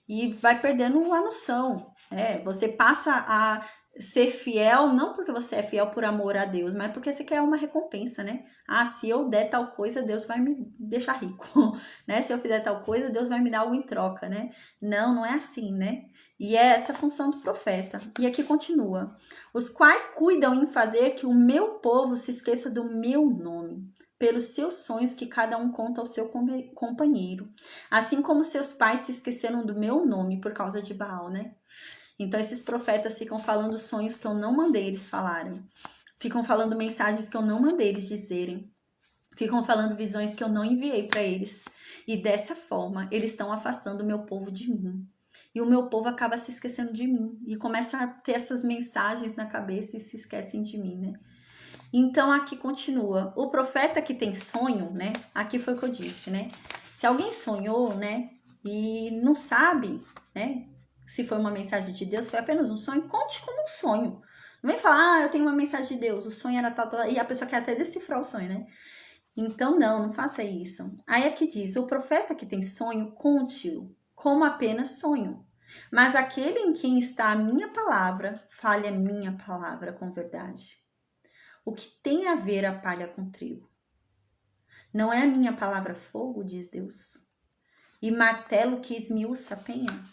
E vai perdendo a noção. Você passa a ser fiel, não porque você é fiel por amor a Deus, mas porque você quer uma recompensa, né? Se eu der tal coisa, Deus vai me deixar rico, né? Se eu fizer tal coisa, Deus vai me dar algo em troca, né? Não é assim, né? E é essa a função do profeta. E aqui continua: os quais cuidam em fazer que o meu povo se esqueça do meu nome, pelos seus sonhos que cada um conta ao seu companheiro, assim como seus pais se esqueceram do meu nome por causa de Baal, né? Então esses profetas ficam falando sonhos que eu não mandei eles falarem, ficam falando mensagens que eu não mandei eles dizerem, ficam falando visões que eu não enviei para eles, e dessa forma eles estão afastando o meu povo de mim. E o meu povo acaba se esquecendo de mim e começa a ter essas mensagens na cabeça e se esquecem de mim, né? Então aqui continua: o profeta que tem sonho, né? Aqui foi o que eu disse, né? Se alguém sonhou, né? E não sabe, né? Se foi uma mensagem de Deus, foi apenas um sonho, conte como um sonho. Não vem falar: eu tenho uma mensagem de Deus, o sonho era tal, e a pessoa quer até decifrar o sonho, né? Então não faça isso. Aí aqui diz: o profeta que tem sonho, conte-o como apenas sonho. Mas aquele em quem está a minha palavra, fale a minha palavra com verdade. O que tem a ver a palha com trigo? Não é a minha palavra fogo, diz Deus, e martelo que esmiuça a penha?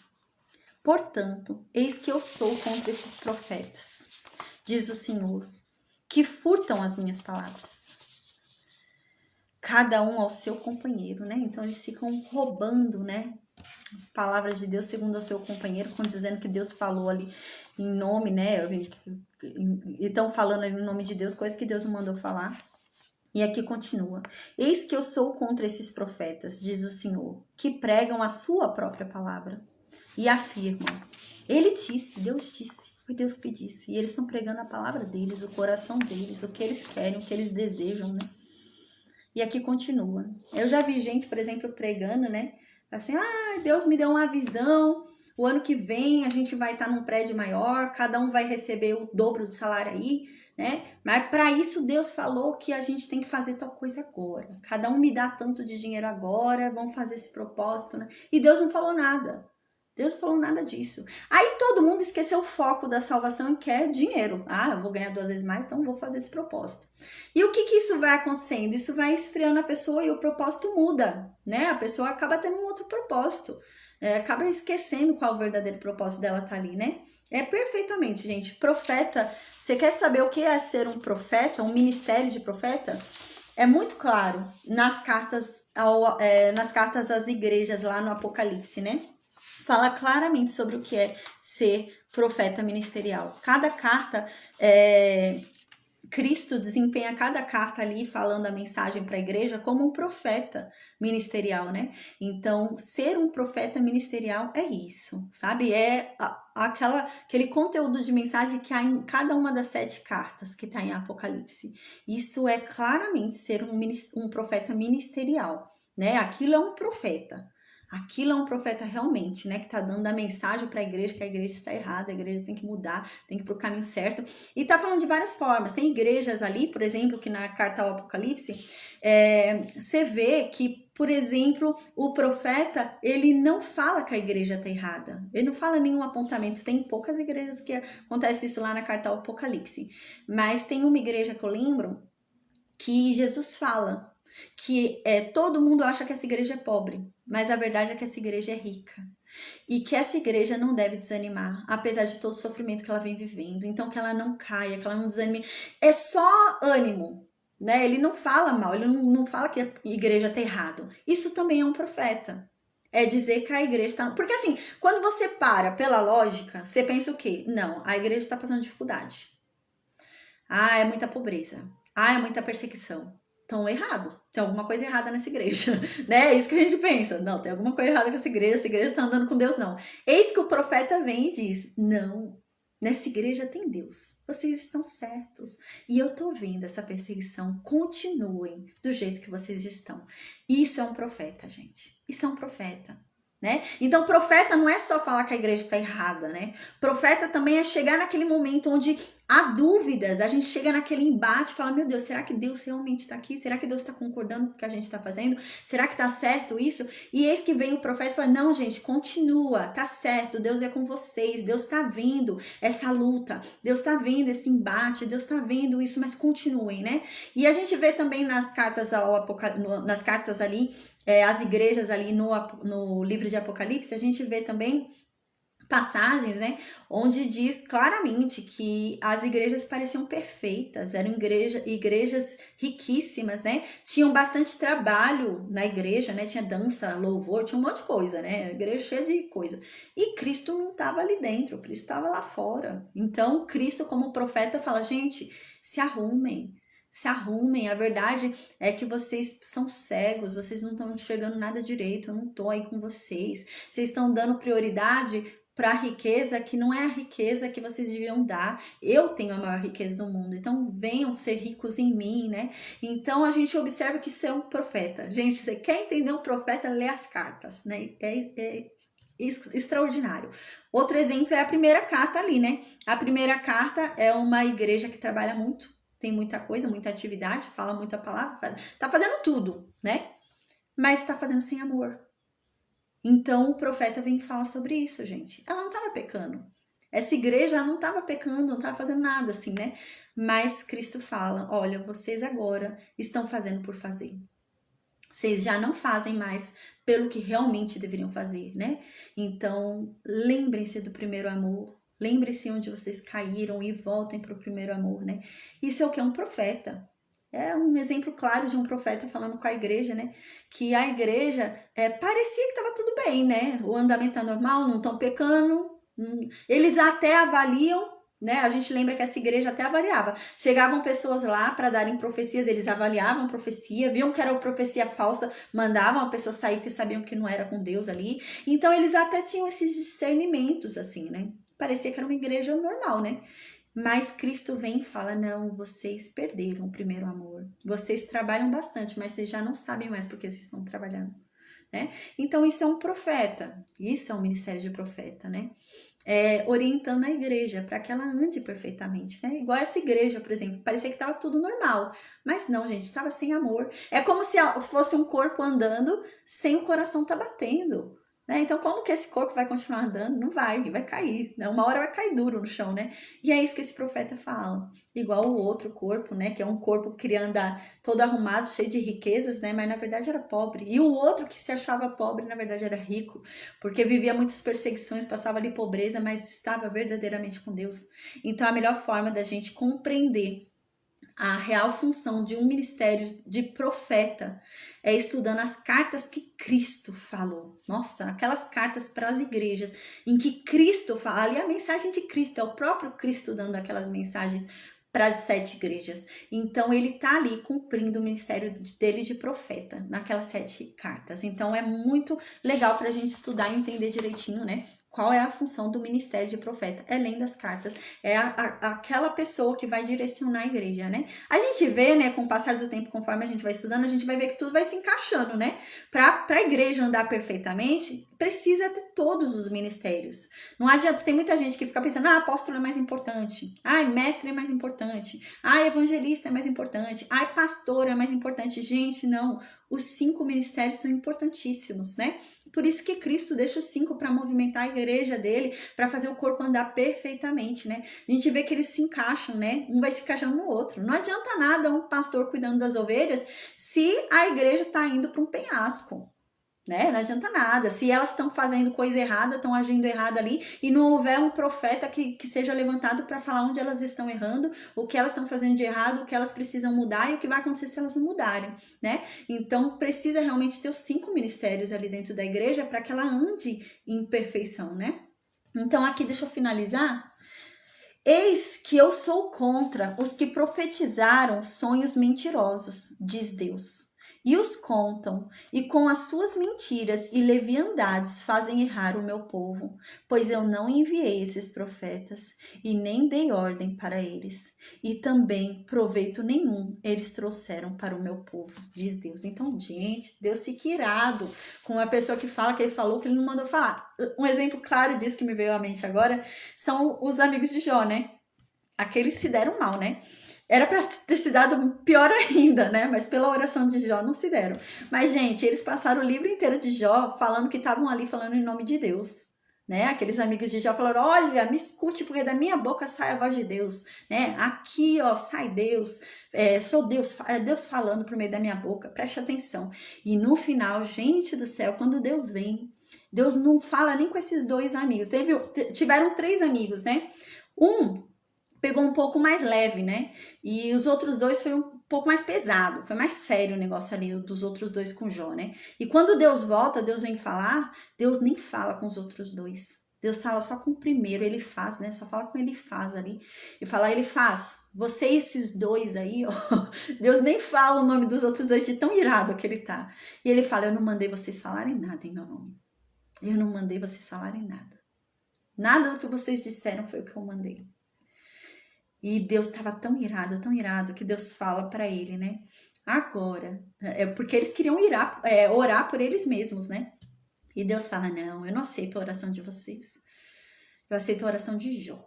Portanto, eis que eu sou contra esses profetas, diz o Senhor, que furtam as minhas palavras. cada um ao seu companheiro, né? Então eles ficam roubando, né, as palavras de Deus segundo o seu companheiro, dizendo que Deus falou ali em nome, né? E estão falando ali em nome de Deus, coisa que Deus não mandou falar. E aqui continua: eis que eu sou contra esses profetas, diz o Senhor, que pregam a sua própria palavra e afirmam: ele disse, Deus disse, foi Deus que disse. E eles estão pregando a palavra deles, o coração deles, o que eles querem, o que eles desejam, né? E aqui continua. Eu já vi gente, por exemplo, pregando, né? Assim, Deus me deu uma visão, o ano que vem a gente vai estar num prédio maior, cada um vai receber o dobro do salário aí, né? Mas para isso Deus falou que a gente tem que fazer tal coisa agora. Cada um me dá tanto de dinheiro agora, vamos fazer esse propósito, né? E Deus não falou nada. Deus falou nada disso. Aí todo mundo esqueceu o foco da salvação e quer dinheiro. Eu vou ganhar 2 vezes mais, então vou fazer esse propósito. E o que isso vai acontecendo? Isso vai esfriando a pessoa e o propósito muda, né? A pessoa acaba tendo um outro propósito. Acaba esquecendo qual o verdadeiro propósito dela tá ali, né? Perfeitamente, gente. Profeta, você quer saber o que é ser um profeta, um ministério de profeta? É muito claro nas cartas às igrejas lá no Apocalipse, né? Fala claramente sobre o que é ser profeta ministerial. Cada carta, Cristo desempenha cada carta ali falando a mensagem para a igreja como um profeta ministerial, né? Então, ser um profeta ministerial é isso, sabe? É aquele conteúdo de mensagem que há em cada uma das 7 cartas que está em Apocalipse. Isso é claramente ser um profeta ministerial, né? Aquilo é um profeta. Aquilo é um profeta realmente, né? Que tá dando a mensagem para a igreja que a igreja está errada, a igreja tem que mudar, tem que ir pro caminho certo. E tá falando de várias formas. Tem igrejas ali, por exemplo, que na carta ao Apocalipse, você vê que, por exemplo, o profeta, ele não fala que a igreja tá errada. Ele não fala nenhum apontamento. Tem poucas igrejas que acontece isso lá na carta ao Apocalipse. Mas tem uma igreja que eu lembro que Jesus fala que todo mundo acha que essa igreja é pobre, mas a verdade é que essa igreja é rica. E que essa igreja não deve desanimar, apesar de todo o sofrimento que ela vem vivendo. Então, que ela não caia, que ela não desanime. É só ânimo, né? Ele não fala mal, ele não fala que a igreja tá errado. Isso também é um profeta. É dizer que a igreja tá... Porque assim, quando você para pela lógica, você pensa o quê? Não, a igreja tá passando dificuldade. É muita pobreza. É muita perseguição. Estão errado. Tem alguma coisa errada nessa igreja, né? É isso que a gente pensa. Não, tem alguma coisa errada com essa igreja tá andando com Deus, não. Eis que o profeta vem e diz: não, nessa igreja tem Deus. Vocês estão certos. E eu tô vendo essa perseguição. Continuem do jeito que vocês estão. Isso é um profeta, gente. Isso é um profeta. Né? Então, profeta não é só falar que a igreja está errada, né? Profeta também é chegar naquele momento onde há dúvidas, a gente chega naquele embate e fala: meu Deus, será que Deus realmente está aqui? Será que Deus está concordando com o que a gente está fazendo? Será que está certo isso? E eis que vem o profeta e fala: não, gente, continua, tá certo, Deus é com vocês, Deus está vendo essa luta, Deus está vendo esse embate, Deus está vendo isso, mas continuem, né? E a gente vê também nas cartas nas cartas ali, as igrejas ali no livro de Apocalipse, a gente vê também passagens, né, onde diz claramente que as igrejas pareciam perfeitas, eram igrejas riquíssimas, né, tinham bastante trabalho na igreja, né, tinha dança, louvor, tinha um monte de coisa, né, igreja cheia de coisa, e Cristo não estava ali dentro, Cristo estava lá fora. Então Cristo, como profeta, fala: gente, se arrumem, a verdade é que vocês são cegos, vocês não estão enxergando nada direito, eu não tô aí com vocês estão dando prioridade para a riqueza que não é a riqueza que vocês deviam dar. Eu tenho a maior riqueza do mundo, então venham ser ricos em mim, né? Então a gente observa que isso é um profeta. Gente, você quer entender um profeta, lê as cartas, né? É extraordinário. Outro exemplo é a primeira carta ali, né? A primeira carta é uma igreja que trabalha muito, tem muita coisa, muita atividade, fala muita palavra, tá fazendo tudo, né? Mas tá fazendo sem amor. Então o profeta vem falar sobre isso, gente. Ela não estava pecando. Essa igreja não estava pecando, não estava fazendo nada assim, né? Mas Cristo fala: olha, vocês agora estão fazendo por fazer. Vocês já não fazem mais pelo que realmente deveriam fazer, né? Então, lembrem-se do primeiro amor. Lembrem-se onde vocês caíram e voltem para o primeiro amor, né? Isso é o que é um profeta. É um exemplo claro de um profeta falando com a igreja, né? Que a igreja parecia que estava tudo bem, né? O andamento é normal, não estão pecando. Eles até avaliam, né? A gente lembra que essa igreja até avaliava. Chegavam pessoas lá para darem profecias, eles avaliavam profecia, viam que era uma profecia falsa, mandavam a pessoa sair porque sabiam que não era com Deus ali. Então eles até tinham esses discernimentos, assim, né? Parecia que era uma igreja normal, né? Mas Cristo vem e fala: não, vocês perderam o primeiro amor. Vocês trabalham bastante, mas vocês já não sabem mais porque vocês estão trabalhando, né? Então isso é um profeta, isso é um ministério de profeta, né? Orientando a igreja para que ela ande perfeitamente, né? Igual essa igreja, por exemplo, parecia que estava tudo normal, mas não, gente, estava sem amor. É como se fosse um corpo andando sem o coração tá batendo, né? Então, como que esse corpo vai continuar andando? Não vai cair, né? Uma hora vai cair duro no chão, né? E é isso que esse profeta fala. Igual o outro corpo, né? Que é um corpo que queria andar todo arrumado, cheio de riquezas, né? Mas na verdade era pobre. E o outro que se achava pobre, na verdade era rico, porque vivia muitas perseguições, passava ali pobreza, mas estava verdadeiramente com Deus. Então, a melhor forma da gente compreender a real função de um ministério de profeta é estudando as cartas que Cristo falou. Nossa, aquelas cartas para as igrejas em que Cristo fala, ali a mensagem de Cristo, é o próprio Cristo dando aquelas mensagens para as 7 igrejas. Então ele tá ali cumprindo o ministério dele de profeta naquelas 7 cartas. Então é muito legal para a gente estudar e entender direitinho, né? Qual é a função do ministério de profeta? É lendo as cartas, é aquela pessoa que vai direcionar a igreja, né? A gente vê, né, com o passar do tempo, conforme a gente vai estudando, a gente vai ver que tudo vai se encaixando, né? Para a igreja andar perfeitamente, precisa ter todos os ministérios. Não adianta, tem muita gente que fica pensando, apóstolo é mais importante, mestre é mais importante, evangelista é mais importante, pastor é mais importante. Gente, não. Os 5 ministérios são importantíssimos, né? Por isso que Cristo deixa os 5 para movimentar a igreja dele, para fazer o corpo andar perfeitamente, né? A gente vê que eles se encaixam, né? Um vai se encaixando no outro. Não adianta nada um pastor cuidando das ovelhas se a igreja está indo para um penhasco, né? Não adianta nada. Se elas estão fazendo coisa errada, estão agindo errado ali, e não houver um profeta que seja levantado para falar onde elas estão errando, o que elas estão fazendo de errado, o que elas precisam mudar e o que vai acontecer se elas não mudarem, né? Então precisa realmente ter os 5 ministérios ali dentro da igreja para que ela ande em perfeição, né? Então aqui deixa eu finalizar. Eis que eu sou contra os que profetizaram sonhos mentirosos, diz Deus, e os contam, e com as suas mentiras e leviandades fazem errar o meu povo, pois eu não enviei esses profetas, e nem dei ordem para eles, e também proveito nenhum eles trouxeram para o meu povo, diz Deus. Então, gente, Deus fica irado com uma pessoa que fala que ele falou que ele não mandou falar. Um exemplo claro disso que me veio à mente agora são os amigos de Jó, né? Aqueles se deram mal, né? Era para ter se dado pior ainda, né? Mas pela oração de Jó não se deram. Mas, gente, eles passaram o livro inteiro de Jó falando que estavam ali falando em nome de Deus, né? Aqueles amigos de Jó falaram: olha, me escute, porque da minha boca sai a voz de Deus, né? Aqui, ó, sai Deus, sou Deus, é Deus falando por meio da minha boca, preste atenção. E no final, gente do céu, quando Deus vem, Deus não fala nem com esses 2 amigos. Tiveram 3 amigos, né? Um pegou um pouco mais leve, né? E os outros 2 foi um pouco mais pesado, foi mais sério o negócio ali dos outros 2 com Jó, né? E quando Deus volta, Deus vem falar, Deus nem fala com os outros 2. Deus fala só com o primeiro, ele faz, né? Só fala com ele faz ali. E fala, ele faz. Você e esses 2 aí, ó. Deus nem fala o nome dos outros 2 de tão irado que ele tá. E ele fala, eu não mandei vocês falarem nada em meu nome. Eu não mandei vocês falarem nada. Nada do que vocês disseram foi o que eu mandei. E Deus estava tão irado, que Deus fala para ele, né? Agora, porque eles queriam orar por eles mesmos, né? E Deus fala, não, eu não aceito a oração de vocês. Eu aceito a oração de Jó.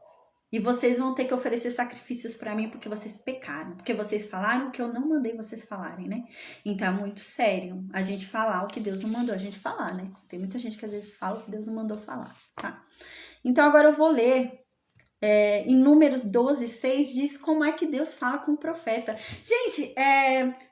E vocês vão ter que oferecer sacrifícios para mim porque vocês pecaram. Porque vocês falaram que eu não mandei vocês falarem, né? Então é muito sério a gente falar o que Deus não mandou a gente falar, né? Tem muita gente que às vezes fala o que Deus não mandou falar, tá? Então agora eu vou ler... em Números 12:6 diz como é que Deus fala com o profeta. Gente,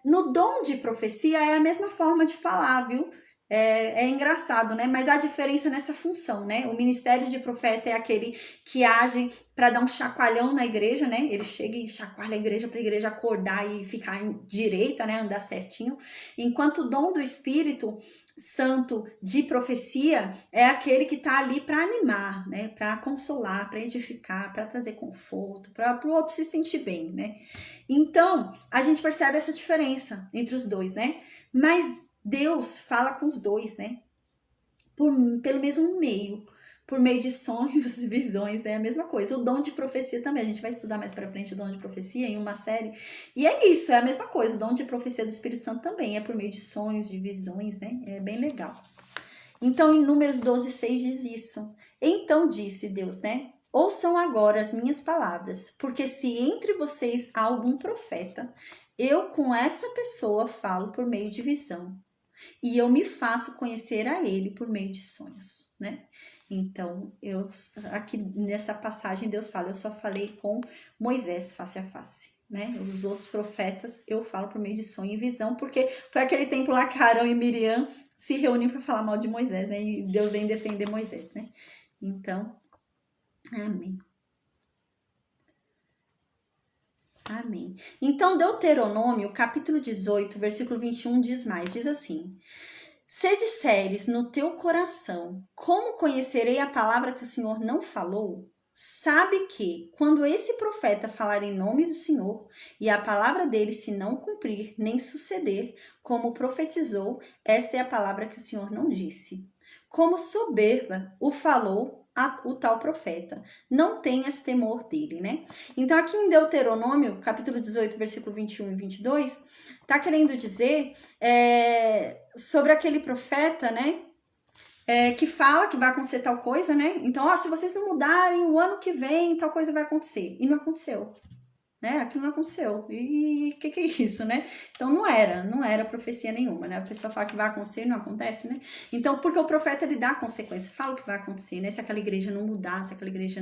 no dom de profecia é a mesma forma de falar, viu? É engraçado, né? Mas há diferença nessa função, né? O ministério de profeta é aquele que age para dar um chacoalhão na igreja, né? Ele chega e chacoalha a igreja para a igreja acordar e ficar direita, né? Andar certinho. Enquanto o dom do Espírito Santo de profecia é aquele que está ali para animar, né? Para consolar, para edificar, para trazer conforto, para o outro se sentir bem, né? Então, a gente percebe essa diferença entre os dois, né? Mas Deus fala com os dois, né? Pelo mesmo meio, por meio de sonhos, visões, né? A mesma coisa. O dom de profecia também, a gente vai estudar mais pra frente o dom de profecia em uma série. E é isso, é a mesma coisa. O dom de profecia do Espírito Santo também é por meio de sonhos, de visões, né? É bem legal. Então, em Números 12:6 diz isso. Então disse Deus, né? Ouçam agora as minhas palavras, porque se entre vocês há algum profeta, eu com essa pessoa falo por meio de visão. E eu me faço conhecer a ele por meio de sonhos, né? Então, aqui nessa passagem, Deus fala, eu só falei com Moisés face a face, né? Os outros profetas, eu falo por meio de sonho e visão, porque foi aquele tempo lá que Arão e Miriam se reúnem para falar mal de Moisés, né? E Deus vem defender Moisés, né? Então, amém. Amém. Então, Deuteronômio, capítulo 18, versículo 21, diz mais, diz assim: se disseres no teu coração, como conhecerei a palavra que o Senhor não falou? Sabe que, quando esse profeta falar em nome do Senhor, e a palavra dele se não cumprir, nem suceder, como profetizou, esta é a palavra que o Senhor não disse. Como soberba o falou o tal profeta. Não tenhas temor dele, né? Então, aqui em Deuteronômio, capítulo 18, versículo 21 e 22, tá querendo dizer sobre aquele profeta, né? Que fala que vai acontecer tal coisa, né? Então, ó, se vocês não mudarem, o ano que vem tal coisa vai acontecer. E não aconteceu. Né? Aquilo não aconteceu. E o que é isso, né? Então não era profecia nenhuma, né? A pessoa fala que vai acontecer e não acontece, né? Então, porque o profeta ele dá consequência, fala o que vai acontecer, né? Se aquela igreja não mudar, se aquela igreja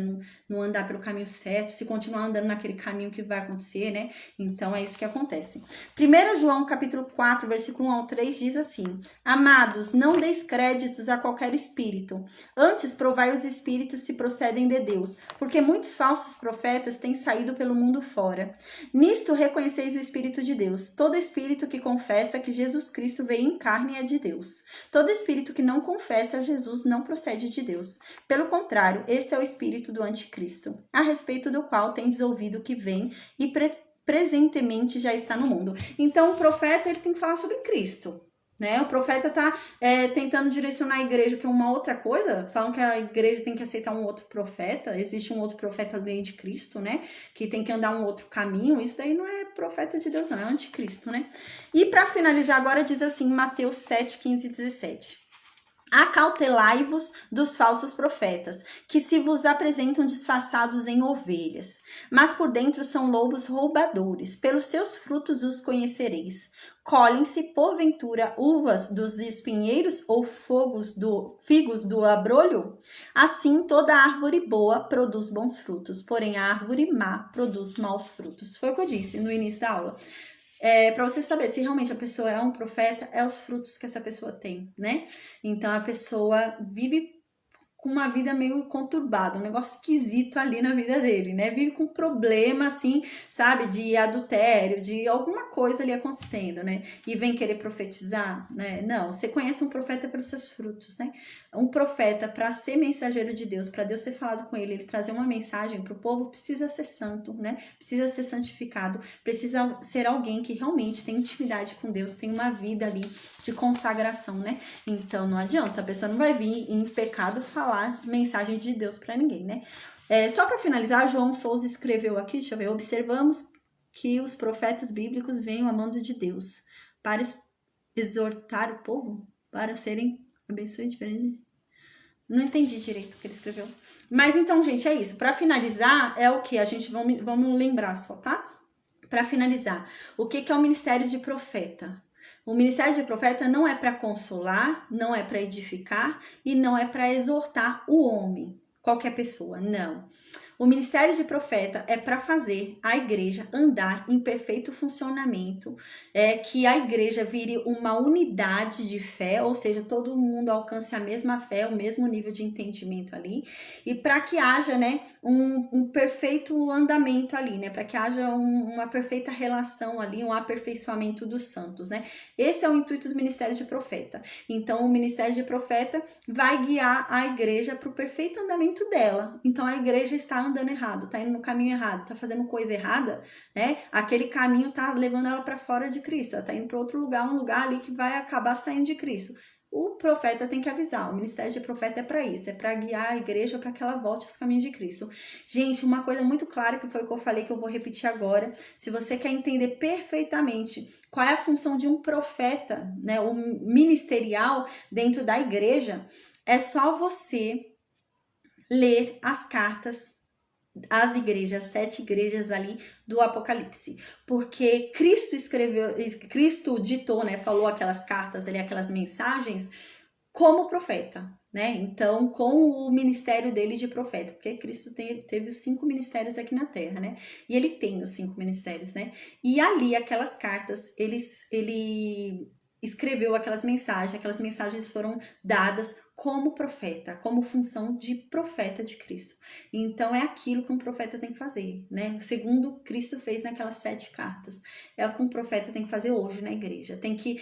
não andar pelo caminho certo, se continuar andando naquele caminho que vai acontecer, né? Então é isso que acontece. 1 João capítulo 4, versículo 1 ao 3 diz assim: amados, não deis créditos a qualquer espírito, antes provai os espíritos se procedem de Deus, porque muitos falsos profetas têm saído pelo mundo fora. Nisto reconheceis o Espírito de Deus. Todo espírito que confessa que Jesus Cristo veio em carne é de Deus. Todo espírito que não confessa Jesus não procede de Deus. Pelo contrário, este é o espírito do anticristo, a respeito do qual tendes ouvido que vem e presentemente já está no mundo. Então o profeta ele tem que falar sobre Cristo. Né? O profeta está tentando direcionar a igreja para uma outra coisa, falam que a igreja tem que aceitar um outro profeta, existe um outro profeta além de Cristo, né? Que tem que andar um outro caminho, isso daí não é profeta de Deus, não, é anticristo, né? E para finalizar agora diz assim, Mateus 7, 15 e 17. Acautelai-vos dos falsos profetas, que se vos apresentam disfarçados em ovelhas, mas por dentro são lobos roubadores. Pelos seus frutos os conhecereis. Colhem-se, porventura, uvas dos espinheiros ou figos do abrolho? Assim, toda árvore boa produz bons frutos, porém a árvore má produz maus frutos. Foi o que eu disse no início da aula. Para você saber se realmente a pessoa é um profeta, é os frutos que essa pessoa tem, né? Então a pessoa vive com uma vida meio conturbada, um negócio esquisito ali na vida dele, né? Vive com problema, assim, sabe? De adultério, de alguma coisa ali acontecendo, né? E vem querer profetizar, né? Não, você conhece um profeta pelos seus frutos, né? Um profeta, para ser mensageiro de Deus, para Deus ter falado com ele trazer uma mensagem para o povo, precisa ser santo, né? Precisa ser santificado, precisa ser alguém que realmente tem intimidade com Deus, tem uma vida ali de consagração, né? Então não adianta, a pessoa não vai vir em pecado falar mensagem de Deus para ninguém, né? Só para finalizar, João Souza escreveu aqui, deixa eu ver, observamos que os profetas bíblicos vêm a mando de Deus para exortar o povo, para serem abençoados, diferente. Não entendi direito o que ele escreveu. Mas então, gente, é isso. Para finalizar, é o que? A gente vamos lembrar só, tá? Para finalizar, o que é o ministério de profeta? O ministério de profeta não é para consolar, não é para edificar e não é para exortar o homem, qualquer pessoa, não. O ministério de profeta é para fazer a igreja andar em perfeito funcionamento, que a igreja vire uma unidade de fé, ou seja, todo mundo alcance a mesma fé, o mesmo nível de entendimento ali, e para que haja, né, um perfeito andamento ali, né, para que haja uma perfeita relação ali, um aperfeiçoamento dos santos, né. Esse é o intuito do ministério de profeta. Então, o ministério de profeta vai guiar a igreja para o perfeito andamento dela. Então, a igreja está andando errado, está indo no caminho errado, está fazendo coisa errada, né? Aquele caminho está levando ela para fora de Cristo, ela está indo para outro lugar, um lugar ali que vai acabar saindo de Cristo. O profeta tem que avisar, o ministério de profeta é para isso, é para guiar a igreja para que ela volte aos caminhos de Cristo. Gente, uma coisa muito clara que foi o que eu falei, que eu vou repetir agora, se você quer entender perfeitamente qual é a função de um profeta, né, o ministerial dentro da igreja, é só você ler as cartas às igrejas, 7 igrejas ali do Apocalipse, porque Cristo escreveu, Cristo ditou, né, falou aquelas cartas ali, aquelas mensagens como profeta, né? Então, com o ministério dele de profeta, porque Cristo teve os 5 ministérios aqui na Terra, né? E ele tem os 5 ministérios, né? E ali, aquelas cartas, ele escreveu aquelas mensagens foram dadas como profeta, como função de profeta de Cristo. Então, é aquilo que um profeta tem que fazer, né? Segundo Cristo fez naquelas 7 cartas. É o que um profeta tem que fazer hoje na igreja. Tem que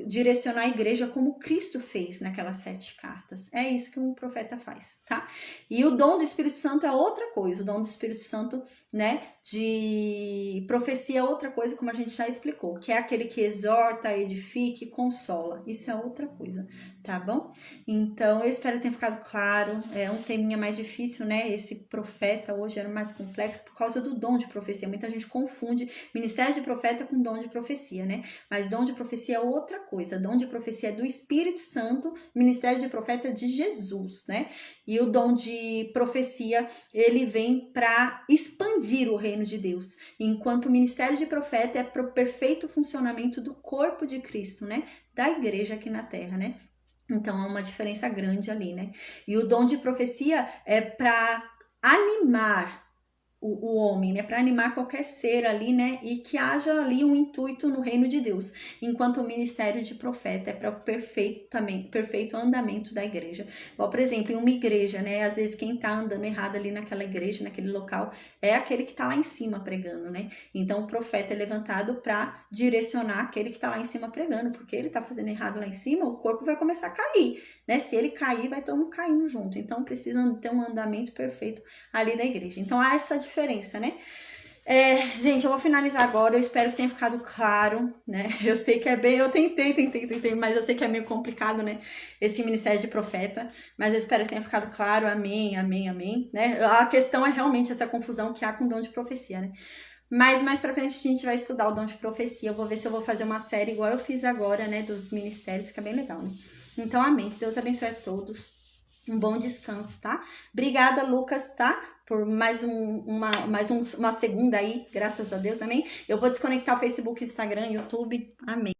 direcionar a igreja como Cristo fez naquelas 7 cartas. É isso que um profeta faz, tá? E o dom do Espírito Santo é outra coisa. O dom do Espírito Santo, né, de profecia é outra coisa, como a gente já explicou, que é aquele que exorta, edifica e consola. Isso é outra coisa, tá bom? Então, eu espero que tenha ficado claro. É um teminha mais difícil, né? Esse profeta hoje era mais complexo por causa do dom de profecia. Muita gente confunde ministério de profeta com dom de profecia, né? Mas dom de profecia é outra coisa. Dom de profecia é do Espírito Santo, ministério de profeta é de Jesus, né? E o dom de profecia, ele vem para expandir o reino de Deus, enquanto o ministério de profeta é para o perfeito funcionamento do corpo de Cristo, né? Da igreja aqui na terra, né? Então, há uma diferença grande ali, né? E o dom de profecia é para animar o homem, né? Para animar qualquer ser ali, né? E que haja ali um intuito no reino de Deus. Enquanto o ministério de profeta é para o perfeito andamento da igreja. Igual, por exemplo, em uma igreja, né? Às vezes quem tá andando errado ali naquela igreja, naquele local, é aquele que tá lá em cima pregando, né? Então o profeta é levantado para direcionar aquele que tá lá em cima pregando, porque ele tá fazendo errado lá em cima, o corpo vai começar a cair, né? Se ele cair, vai todo mundo caindo junto. Então precisa ter um andamento perfeito ali da igreja. Então há essa diferença, né? Gente, eu vou finalizar agora. Eu espero que tenha ficado claro, né? Eu sei que é bem. Eu tentei, mas eu sei que é meio complicado, né? Esse ministério de profeta. Mas eu espero que tenha ficado claro. Amém, amém, amém, né? A questão é realmente essa confusão que há com o dom de profecia, né? Mas mais pra frente a gente vai estudar o dom de profecia. Eu vou ver se eu vou fazer uma série igual eu fiz agora, né? Dos ministérios, fica bem legal, né? Então, amém. Que Deus abençoe a todos. Um bom descanso, tá? Obrigada, Lucas, tá? Por mais uma segunda aí, graças a Deus, amém? Eu vou desconectar o Facebook, Instagram, YouTube, amém.